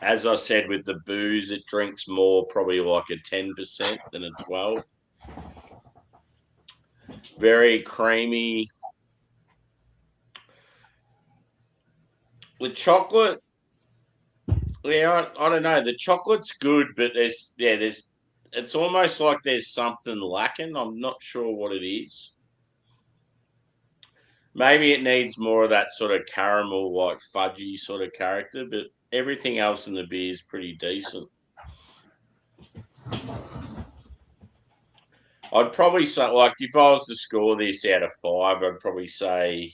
as I said, with the booze, it drinks more, probably like a 10% than a 12. Very creamy. The chocolate, yeah, I don't know. The chocolate's good, but there's it's almost like there's something lacking. I'm not sure what it is. Maybe it needs more of that sort of caramel, like fudgy sort of character, but everything else in the beer is pretty decent. I'd probably say, like, if I was to score this out of 5, I'd probably say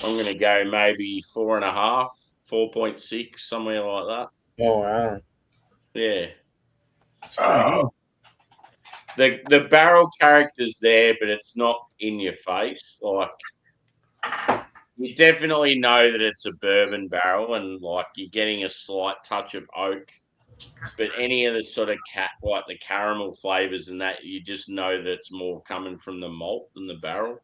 I'm going to go maybe 4.5, 4.6, somewhere like that. Oh wow. Yeah. The barrel character's there, but it's not in your face. Like, you definitely know that it's a bourbon barrel, and like you're getting a slight touch of oak. But any of the sort of like the caramel flavors and that, you just know that it's more coming from the malt than the barrel.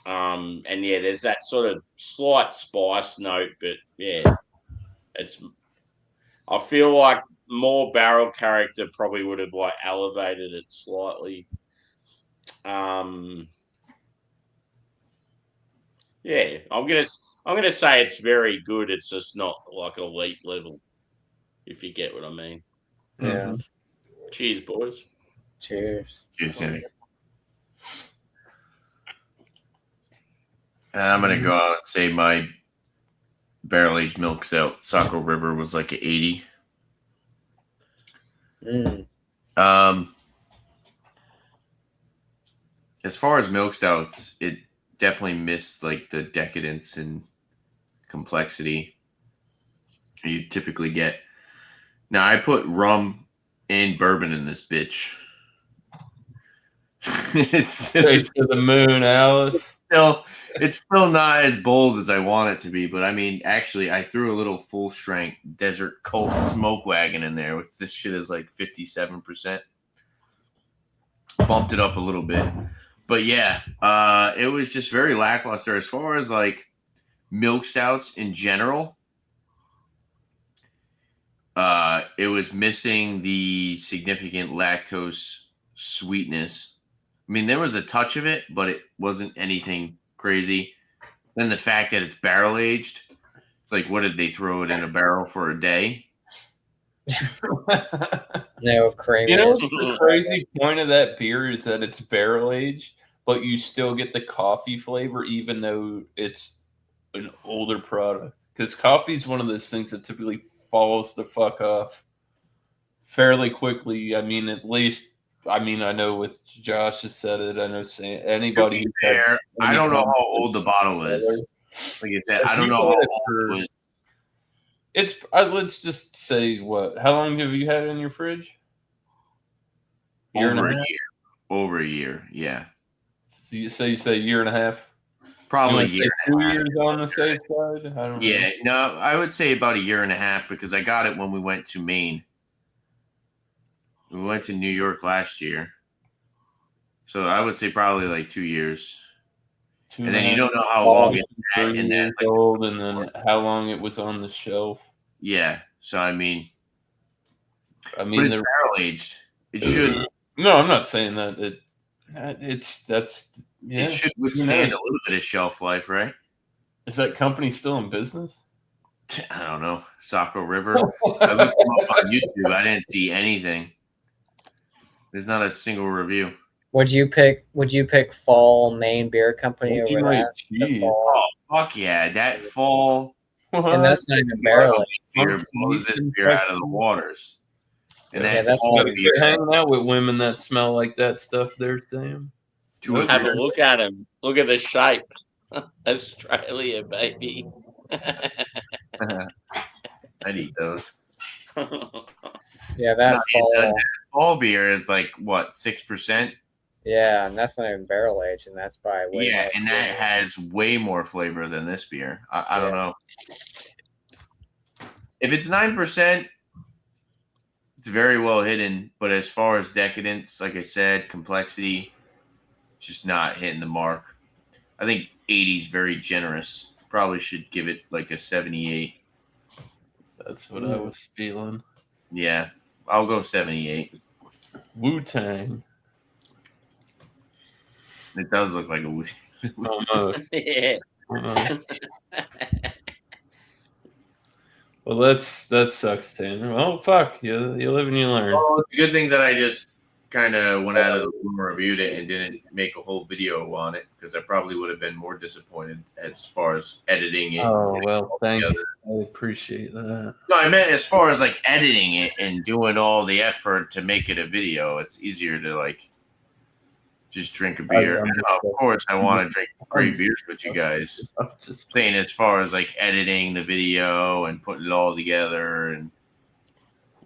And yeah, there's that sort of slight spice note, but yeah, I feel like more barrel character probably would have like elevated it slightly. Yeah, I'm gonna say it's very good. It's just not like elite level, if you get what I mean. Yeah. Cheers, boys. Cheers. Cheers, Sammy. I'm gonna go out and say my barrel aged milk stout Saco River was like an 80. As far as milk stouts, it definitely missed like the decadence and complexity you typically get. Now I put rum and bourbon in this bitch. it's Straight to the moon, Alice. it's still not as bold as I want it to be, but I mean, actually, I threw a little full strength Desert Colt Smoke Wagon in there, which this shit is like 57%. Bumped it up a little bit, but yeah, it was just very lackluster as far as like milk stouts in general. It was missing the significant lactose sweetness. I mean, there was a touch of it, but it wasn't anything crazy. Then the fact that it's barrel aged, like, what did they throw it in a barrel for a day? No cream. You know, the crazy point of that beer is that it's barrel aged, but you still get the coffee flavor, even though it's an older product. Because coffee is one of those things that typically falls the fuck off fairly quickly. I mean, at least, I know with Josh has said it. I know anybody who's Fair, I don't know how old the bottle is. Like I said, I don't know how old it was. It's let's just say what? How long have you had it in your fridge? Over a year, yeah. So you say a year and a half? Probably a year. 2 years on the safe side? I don't know. Yeah, no, I would say about a year and a half because I got it when we went to Maine. We went to New York last year. So I would say probably like 2 years. And then you don't know how long it's at in that, like, old, and then how long it was on the shelf. Yeah. So I mean, but it's barrel aged. It should. No, I'm not saying that. It should withstand a little bit of shelf life, right? Is that company still in business? I don't know. Saco River. I looked them up on YouTube. I didn't see anything. There's not a single review. Would you pick Fall Maine Beer Company over that? Oh, fuck yeah. That Fall. And that's not even barrel beer blows this beer out of the waters. And that's Fall beer. Hanging out with women that smell like that stuff there, Sam. Have a look at him. Look at the shape. Australia, baby. I'd eat those. Yeah, that Fall beer is like what, 6%? Yeah, and that's not even barrel aged, and that's by way. Yeah, and that has way more flavor than this beer. I don't know. If it's 9%, it's very well hidden. But as far as decadence, like I said, complexity, just not hitting the mark. I think 80 is very generous. Probably should give it like a 78. That's what I was feeling. Yeah, I'll go 78. Wu-Tang. It does look like a Wu. Almost. Yeah. Well, that sucks, Tanner. Well, fuck. You live and you learn. Oh, it's a good thing that I just kind of went out of the room, reviewed it, and didn't make a whole video on it because I probably would have been more disappointed as far as editing it. Oh, well, thanks. I appreciate that. No, I meant as far as like editing it and doing all the effort to make it a video. It's easier to like just drink a beer. And of course, I want to drink great beers with you guys. I'm just Saying as far as like editing the video and putting it all together, and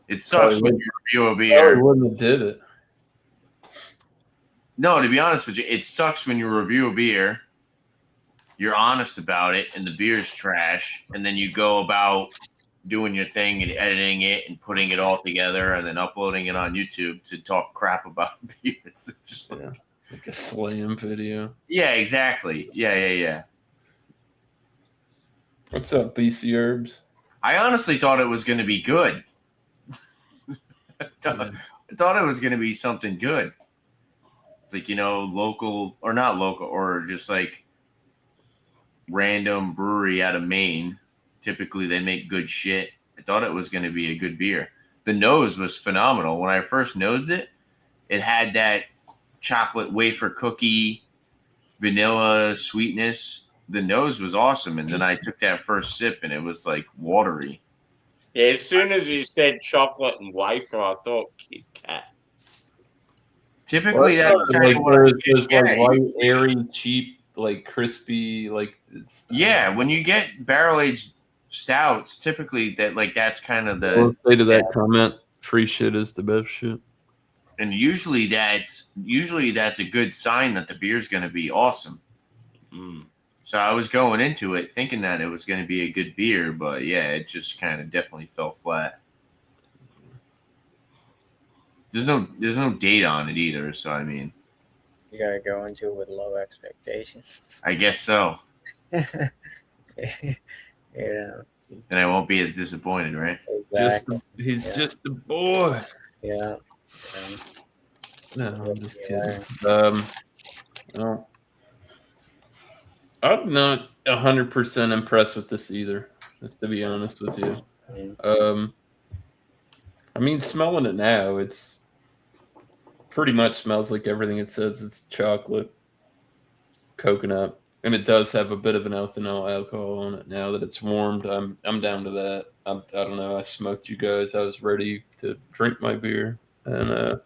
it sucks when you review a beer. I wouldn't have did it. No, to be honest with you, it sucks when you review a beer. You're honest about it, and the beer's trash, and then you go about doing your thing and editing it and putting it all together, and then uploading it on YouTube to talk crap about beer. It's just like a slam video. Yeah, exactly. Yeah. What's up, BC Herbs? I honestly thought it was going to be good. I thought it was going to be something good. It's like, local or not local, or just like random brewery out of Maine. Typically, they make good shit. I thought it was going to be a good beer. The nose was phenomenal. When I first nosed it, it had that chocolate wafer cookie, vanilla sweetness. The nose was awesome. And then I took that first sip, and it was like watery. Yeah, as soon as you said chocolate and wafer, I thought Kit Kat. Typically, that's like there's like white, airy, cheap, like crispy, like it's. Yeah, when you get barrel aged stouts, typically that's kind of the. We'll say to that comment, free shit is the best shit. And usually that's a good sign that the beer's going to be awesome. So I was going into it thinking that it was going to be a good beer, but yeah, it just kind of definitely fell flat. There's no date on it either, so I mean, you gotta go into it with low expectations. I guess so. Yeah. And I won't be as disappointed, right? Exactly. He's just a boy. Yeah. No, I'm just kidding. Well, I'm not 100% impressed with this either, just to be honest with you. I mean, smelling it now, it's pretty much smells like everything it says. It's chocolate, coconut, and it does have a bit of an ethanol alcohol on it. Now that it's warmed, I'm down to that. I don't know. I smoked you guys. I was ready to drink my beer, and man,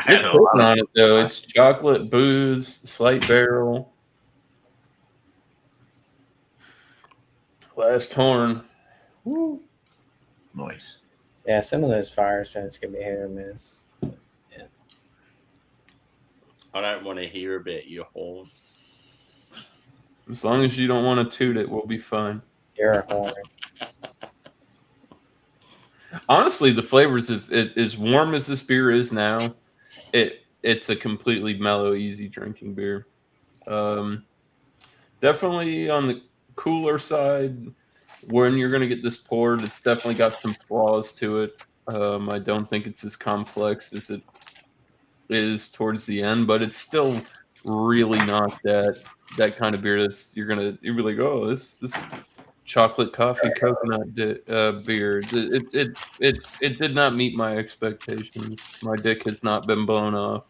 it's on it though. It's chocolate, booze, slight barrel. Last horn. Woo. Nice. Yeah, some of those fire scents can be hit or miss. Yeah. I don't want to hear about your horn. As long as you don't want to toot it, we'll be fine. You're a horn. Honestly, the flavors of it, as warm as this beer is now, it's a completely mellow, easy drinking beer. Definitely on the cooler side. When you're going to get this poured, it's definitely got some flaws to it. I don't think it's as complex as it is towards the end, but it's still really not that kind of beer that's you're be like, oh, this chocolate coffee coconut beer. It did not meet my expectations. My dick has not been blown off.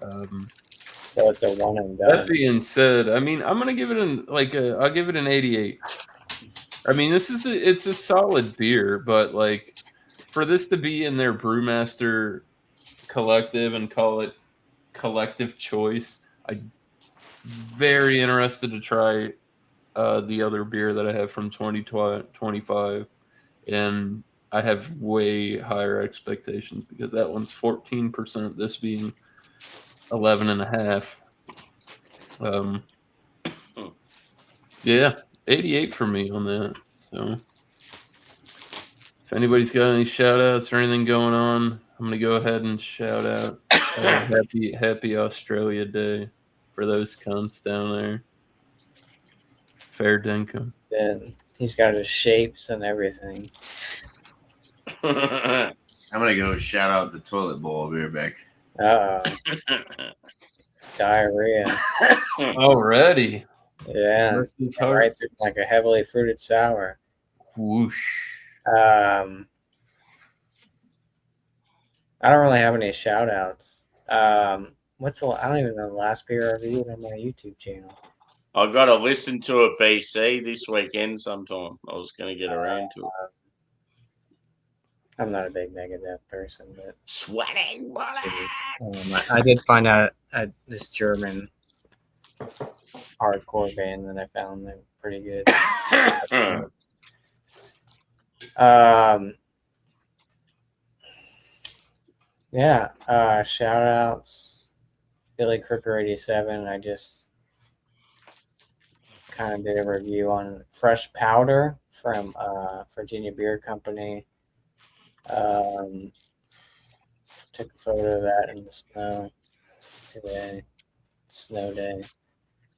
So it's a one and done. That being said, I mean, I'm gonna give it I'll give it an 88. I mean, it's a solid beer, but like for this to be in their brewmaster collective and call it collective choice, I'm very interested to try the other beer that I have from 2025, and I have way higher expectations because that one's 14%. This being 11.5. Yeah. 88 for me on that. So if anybody's got any shout outs or anything going on, I'm going to go ahead and shout out happy Australia Day for those cunts down there. fair dinkum. Then he's got his shapes and everything. I'm gonna go shout out the toilet bowl. I'll be right back. Diarrhea. Already. Yeah, It's and right through like a heavily fruited sour. Whoosh. I don't really have any shout outs. I don't even know the last beer I reviewed on my YouTube channel. I got to listen to a BC this weekend sometime. I was going to get around to it. I'm not a big Megadeth person, but Sweating bullets. I did find out this German hardcore band that I found. They're pretty good. Shout outs. Billy Crooker 87. I just kind of did a review on Fresh Powder from Virginia Beer Company. Took a photo of that in the snow today. Snow day.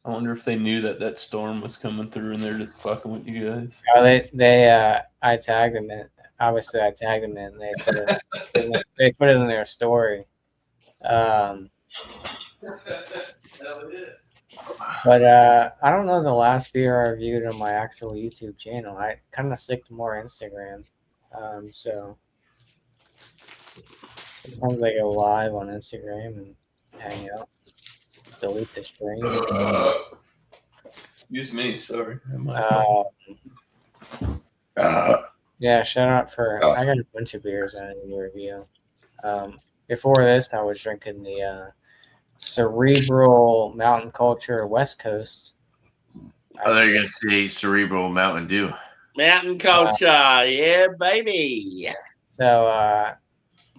I wonder if they knew that storm was coming through and they're just fucking with you guys. Oh, I tagged them in. Obviously, I tagged them in. They put it in their story. But I don't know the last beer I reviewed on my actual YouTube channel. I kind of stick to more Instagram. So sometimes I go live on Instagram and hang out. Delete the stream. Excuse me, sorry. Yeah, shout out for I got a bunch of beers I need to review. Before this, I was drinking the Cerebral Mountain Culture West Coast. I thought you were gonna say Cerebral Mountain Dew. Mountain culture, yeah, baby. So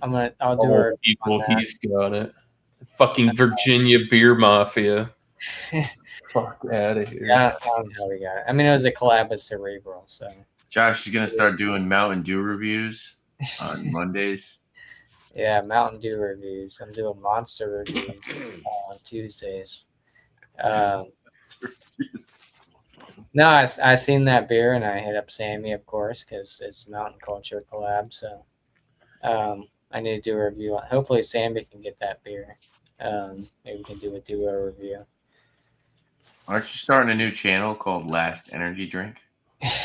I'll do a people. He's got it. Fucking Virginia Beer Mafia. Fuck out of here. I don't know how we got it. I mean, it was a collab with Cerebral, so. Josh is gonna start doing Mountain Dew reviews on Mondays. Yeah, Mountain Dew reviews. I'm doing Monster reviews on Tuesdays. No, I seen that beer and I hit up Sammy, of course, because it's Mountain Culture collab. So I need to do a review. Hopefully, Sammy can get that beer. Maybe we can do a duo review. Aren't you starting a new channel called Last Energy Drink?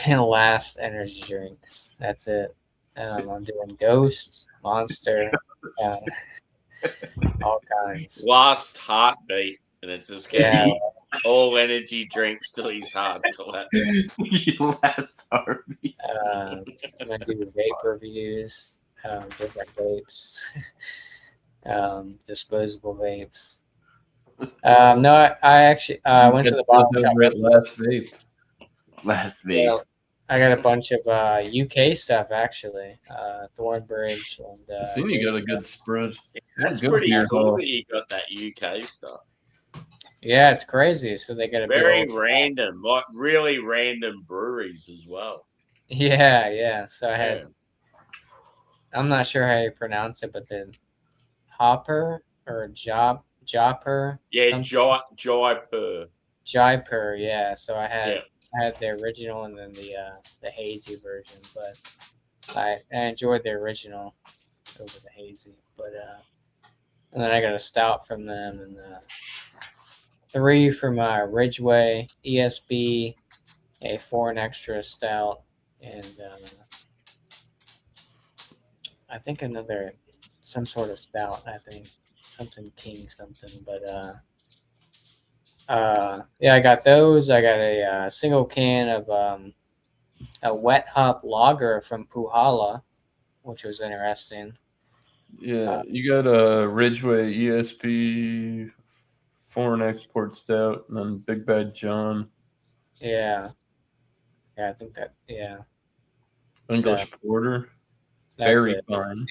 Last Energy Drinks. That's it. I'm doing Ghost, Monster, all kinds. Last heartbeat, and it's just getting all energy drinks till his heart collapses. Last heartbeat. I'm gonna do vape reviews, different vapes, disposable vapes. No, I actually went to the bottle shop. Last vape. Well, I got a bunch of UK stuff actually. Thornbridge and. I seen you got a good spread. That's pretty cool that you got that UK stuff. Yeah, it's crazy. So they got a very random, like really random breweries as well. Yeah. So I had. I'm not sure how you pronounce it, but the Hopper or Jopper. Yeah, Jaipur. Jaipur, yeah. So I had the original and then the hazy version, but I enjoyed the original over the hazy. But and then I got a stout from them and 3 from Ridgeway ESB, a 4 and extra stout, and I think some sort of stout. I think something King something, but I got those. I got a single can of a wet hop lager from Puhala, which was interesting. Yeah, you got a Ridgeway ESP foreign export stout and then Big Bad John. Yeah, I think that. Yeah, English porter. Very fine.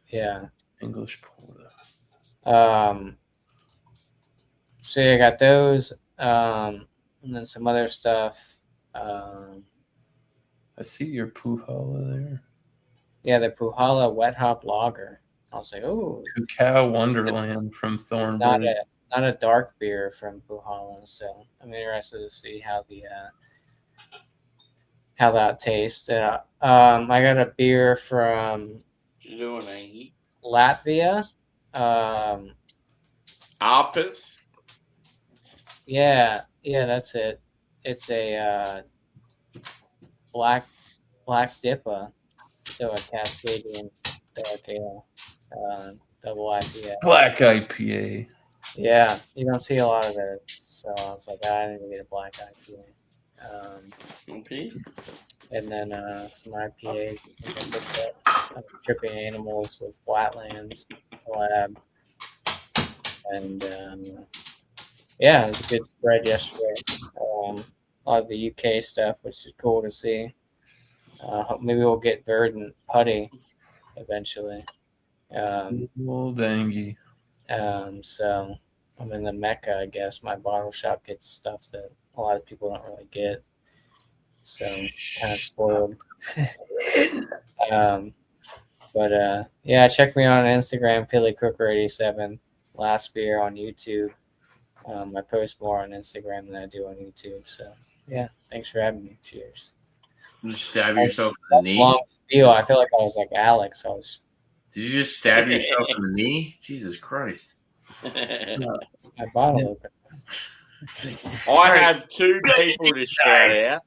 Yeah, English porter. So I got those, and then some other stuff. I see your Puhala there. Yeah, the Puhala wet hop lager. I was like, oh, Cacao Wonderland from Thornbridge. Not a dark beer from Puhala. So I'm interested to see how the how that tastes. I got a beer from What you doing, Angie? Latvia. Arpus. Yeah, that's it. It's a black dipper, so a Cascadian dark ale, double IPA. Black IPA. Yeah, you don't see a lot of those, so I was like, I need to get a black IPA. Okay. And then some IPAs. I think I picked up Tripping Animals with Flatlands collab, and yeah, it was a good spread yesterday. A lot of the UK stuff, which is cool to see. Maybe we'll get Verdant Putty eventually. Old Angie. So I'm in the Mecca, I guess. My bottle shop gets stuff that a lot of people don't really get. So kind of spoiled. Yeah, check me out on Instagram, Philly Cooker 87. Last beer on YouTube. I post more on Instagram than I do on YouTube. So yeah, thanks for having me. Cheers. You just stab yourself in the knee. Long spiel. I feel like I was like Alex. Did you just stab yourself in the knee? Jesus Christ. My bottle open. I have two people to shout out.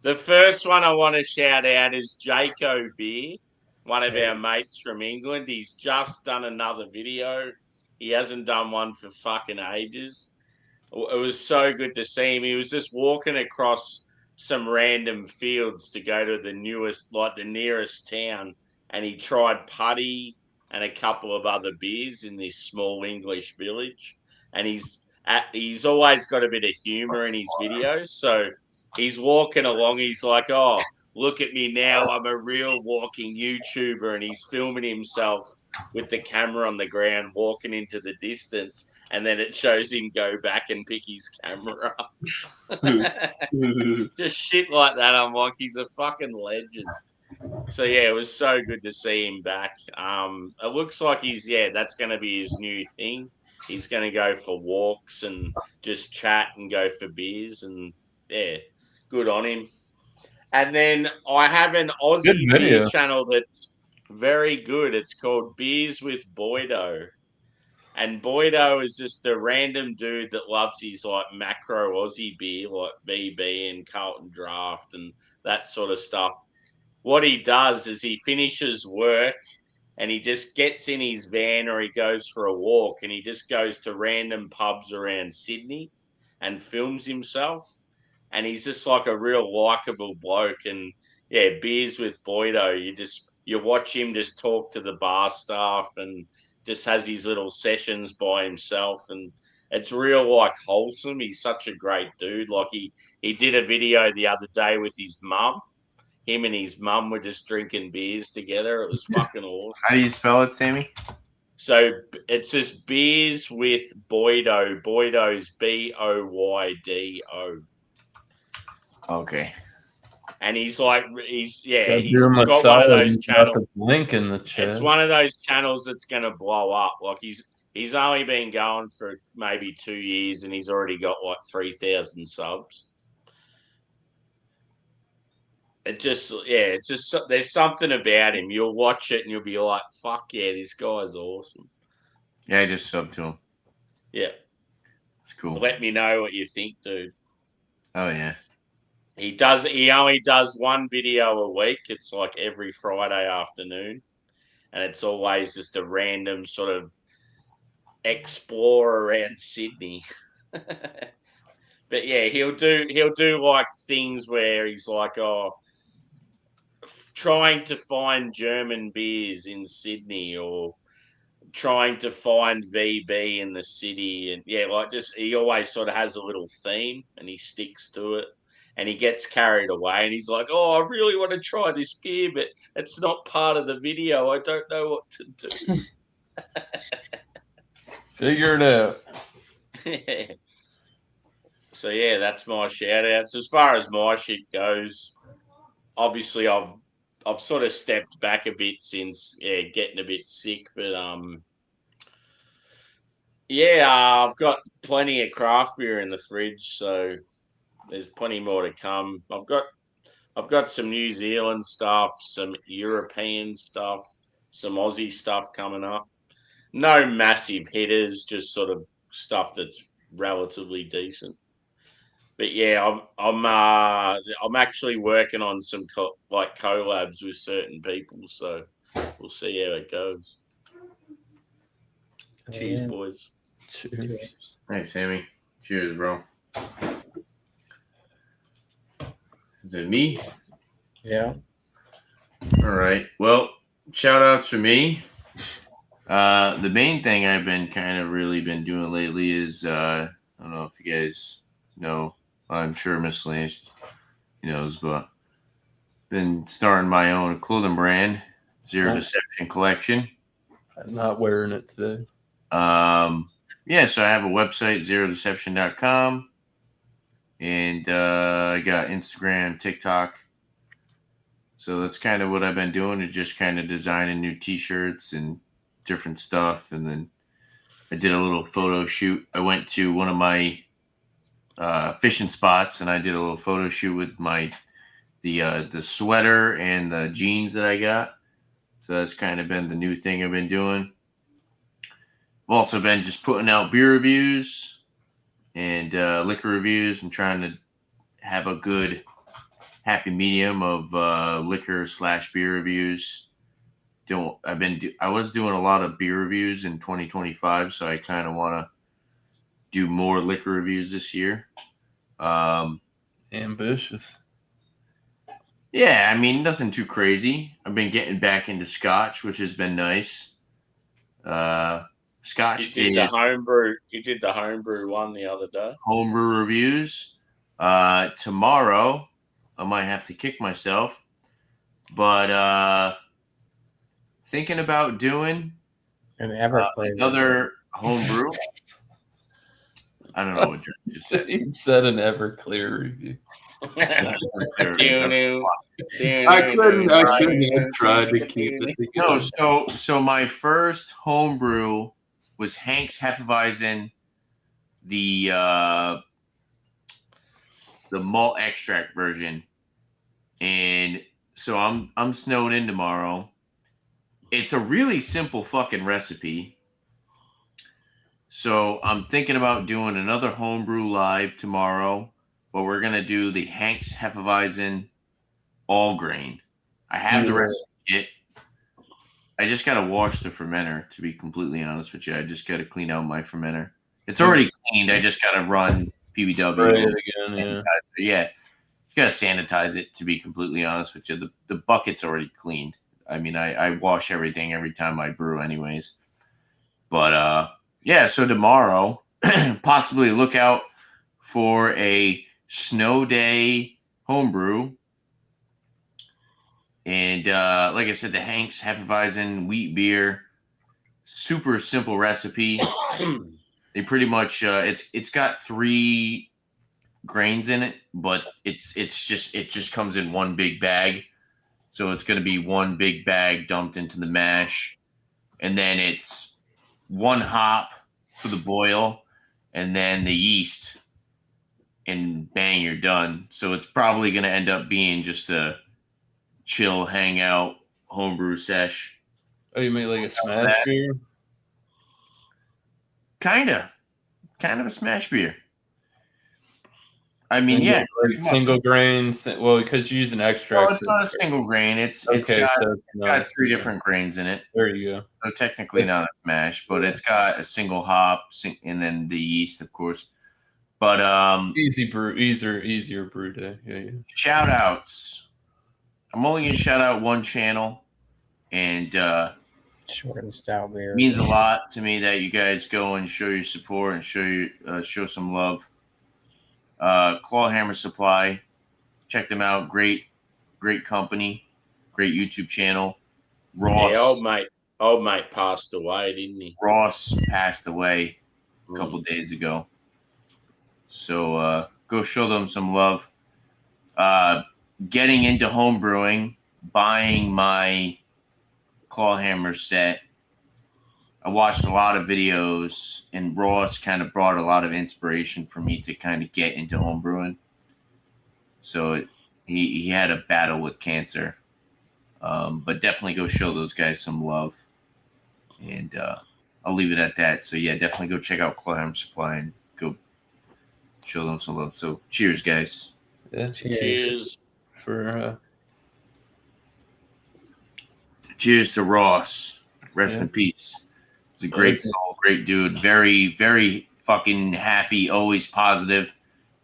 The first one I want to shout out is Jaco Beer, one of our mates from England. He's just done another video. He hasn't done one for fucking ages. It was so good to see him. He was just walking across some random fields to go to the nearest town, and he tried putty and a couple of other beers in this small English village. And he's always got a bit of humor in his videos, so he's walking along. He's like, "Oh, look at me now! I'm a real walking YouTuber," and he's filming himself with the camera on the ground, walking into the distance, and then it shows him go back and pick his camera up. Just shit like that. I'm like, he's a fucking legend. So yeah, it was so good to see him back. It looks like that's going to be his new thing. He's going to go for walks and just chat and go for beers, and yeah, good on him. And then I have an Aussie beer channel that's very good. It's called Beers with Boydo. And Boydo is just a random dude that loves his like macro Aussie beer, like VB and Carlton Draft and that sort of stuff. What he does is he finishes work and he just gets in his van or he goes for a walk and he just goes to random pubs around Sydney and films himself. And he's just like a real likable bloke. And yeah, Beers with Boydo, you watch him just talk to the bar staff and just has his little sessions by himself, and it's real like wholesome. He's such a great dude. Like he did a video the other day with his mum. Him and his mum were just drinking beers together. It was fucking awesome. How do you spell it, Sammy? So it's just Beers with Boydo. Boydo's Boydo. Okay. And he's got he's got one of those channels. Link in the chat. It's one of those channels that's going to blow up. Like he's only been going for maybe 2 years, and he's already got like 3,000 subs. It's just there's something about him. You'll watch it and you'll be like, "Fuck yeah, this guy's awesome." Yeah, I just subbed to him. Yeah, it's cool. Let me know what you think, dude. Oh yeah. He only does one video a week. It's like every Friday afternoon, and it's always just a random sort of explore around Sydney. But yeah, he'll do like things where he's like, trying to find German beers in Sydney, or trying to find VB in the city, and yeah, like just he always sort of has a little theme and he sticks to it. And he gets carried away and he's like, "Oh, I really want to try this beer, but it's not part of the video. I don't know what to do." Figure it out. So yeah, that's my shout outs. As far as my shit goes, obviously I've sort of stepped back a bit since getting a bit sick, but I've got plenty of craft beer in the fridge, so there's plenty more to come. I've got some New Zealand stuff, some European stuff, some Aussie stuff coming up. No massive hitters, just sort of stuff that's relatively decent. But yeah, I'm actually working on some collabs with certain people, so we'll see how it goes. Cheers, Yeah. boys. Cheers. Hey, Sammy. Cheers, bro. Is it me? Yeah. All right. Well, shout outs for me. The main thing I've been kind of really been doing lately is I don't know if you guys know. I'm sure Miscellaneous knows, but been starting my own clothing brand, Zero Nice. Deception Collection. I'm not wearing it today. Yeah, so I have a website, zerodeception.com, and I got Instagram, TikTok. So that's kind of what I've been doing, is just kind of designing new t-shirts and different stuff. And then I did a little photo shoot. I went to one of my fishing spots, and I did a little photo shoot with the sweater and the jeans that I got. So that's kind of been the new thing I've been doing. I've also been just putting out beer reviews and liquor reviews. I'm trying to have a good happy medium of liquor/beer reviews. I was doing a lot of beer reviews in 2025, so I kind of want to do more liquor reviews this year. Ambitious. Yeah, I mean, nothing too crazy. I've been getting back into Scotch, which has been nice. Scotch You did the is homebrew. You did the homebrew one the other day. homebrew reviews. Tomorrow, I might have to kick myself, but thinking about doing An Everclear. another homebrew. I don't know what you just said. He said an Everclear review. I couldn't have tried to keep it No, together. so my first homebrew was Hank's Hefeweizen, the malt extract version, and so I'm snowed in tomorrow. It's a really simple fucking recipe. So I'm thinking about doing another homebrew live tomorrow, but we're gonna do the Hank's Hefeweizen all grain. I have the recipe kit. I just gotta wash the fermenter, to be completely honest with you. I just gotta clean out my fermenter. It's already cleaned. I just gotta run PBW. Spray it again, Yeah. You gotta sanitize it, to be completely honest with you. The bucket's already cleaned. I mean, I wash everything every time I brew anyways. But yeah, so tomorrow, possibly look out for a snow day homebrew. And like I said, the Hank's Hefeweizen wheat beer, super simple recipe. They pretty much it's got 3 grains in it, but it just comes in one big bag. So it's going to be one big bag dumped into the mash, and then it's 1 hop for the boil, and then the yeast, and bang, you're done. So it's probably going to end up being just a chill hangout homebrew sesh. Oh, you make like a smash beer? Kind of a smash beer. I mean, yeah, single grain. Well, because you're using extracts. Well, it's not a single grain. It's got 3 different grains in it. There you go. So technically not a smash, but it's got a single hop and then the yeast, of course. But easier brew day. Yeah. Shout outs. I'm only gonna shout out one channel, and Short and stout beer. Means a lot to me that you guys go and show your support and show some love. Clawhammer Supply, check them out. Great company, great YouTube channel. Ross, yeah, old mate passed away, didn't he? Ross passed away a couple days ago. So go show them some love. Getting into home brewing, buying my Clawhammer set. I watched a lot of videos, and Ross kind of brought a lot of inspiration for me to kind of get into home brewing. So he had a battle with cancer. But definitely go show those guys some love. And I'll leave it at that. So yeah, definitely go check out Climb Supply and go show them some love. So cheers, guys. Yeah. Cheers. For Cheers to Ross. Rest Yeah. in peace. He's a great soul, great dude. Very, very fucking happy, always positive.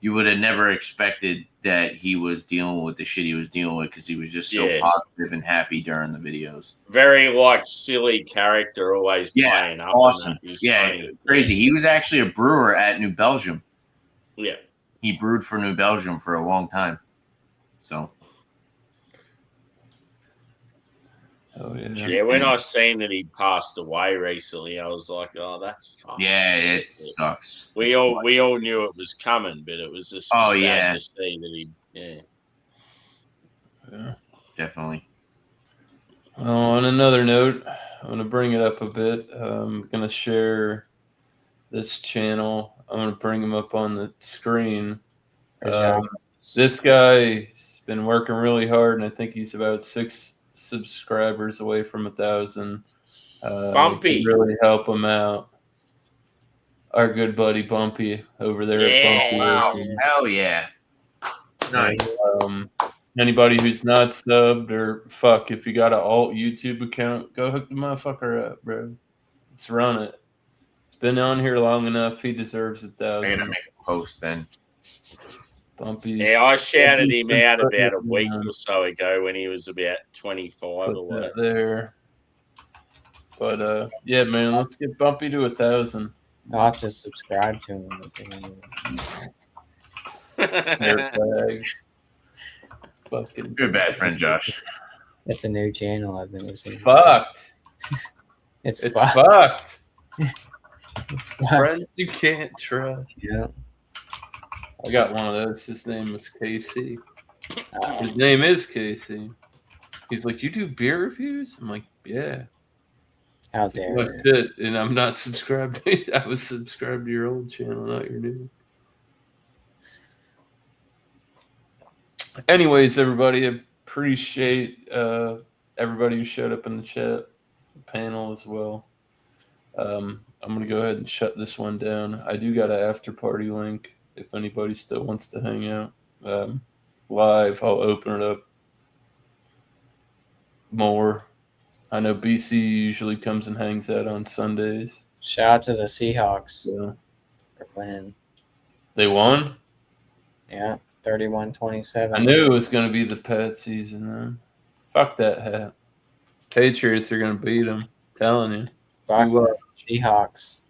You would have never expected that he was dealing with the shit he was dealing with because he was just so Yeah. positive and happy during the videos. Very silly character, always playing up. Awesome. And that. He's Yeah, funny. crazy. He was actually a brewer at New Belgium. Yeah. He brewed for New Belgium for a long time. So. oh yeah. Yeah, when I seen that he passed away recently, I was like, "Oh, that's fucking." Yeah, it sucks. We all knew it was coming, but it was just sad to see that he. Yeah. Definitely. On another note, I'm going to bring it up a bit. I'm going to share this channel. I'm going to bring him up on the screen. This guy's been working really hard, and I think he's about 6 subscribers away from 1,000. Bumpy. Really help him out. Our good buddy Bumpy over there at Bumpy. Wow. Hell yeah. Nice. Anybody who's not subbed or fuck, if you got an alt YouTube account, go hook the motherfucker up, bro. Let's run it. It's been on here long enough. He deserves 1,000. I gotta make a post then. Bumpy. Yeah, I shouted him out about a week or so ago when he was about 25 or whatever. There. But yeah, man, let's get Bumpy to 1,000. I'll have to subscribe to him. Fucking Good bad friend, Josh. It's a new channel I've been listening to. Fucked. It's fucked. It's fucked. Friends you can't trust. Yeah. I got one of those. His name was KC. His name is Casey. He's like, you do beer reviews? I'm like, yeah. How dare Well, you? shit. And I'm not subscribed. I was subscribed to your old channel, not your new. Anyways, everybody, appreciate everybody who showed up in the chat panel as well. I'm going to go ahead and shut this one down. I do got an after party link if anybody still wants to hang out live. I'll open it up more. I know BC usually comes and hangs out on Sundays. Shout out to the Seahawks Yeah. for winning. They won? Yeah, 31-27. I knew it was going to be the Pat season, then. Fuck that hat. Patriots are going to beat them. Telling you. Fuck Seahawks.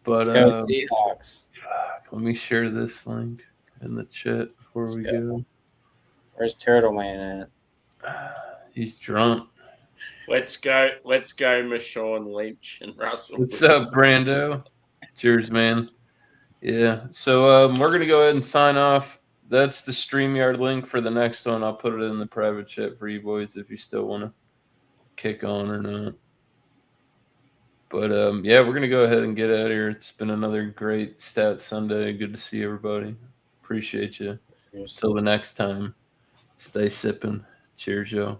But Let's go Seahawks. let me share this link in the chat before we go. Where's Turtle Man at? He's drunk. Let's go, Marshawn Lynch and Russell. What's up, Brando? Cheers, man. Yeah. So we're going to go ahead and sign off. That's the StreamYard link for the next one. I'll put it in the private chat for you boys if you still want to kick on or not. But yeah, we're going to go ahead and get out of here. It's been another great Stat Sunday. Good to see everybody. Appreciate you. Until the next time, stay sipping. Cheers, y'all.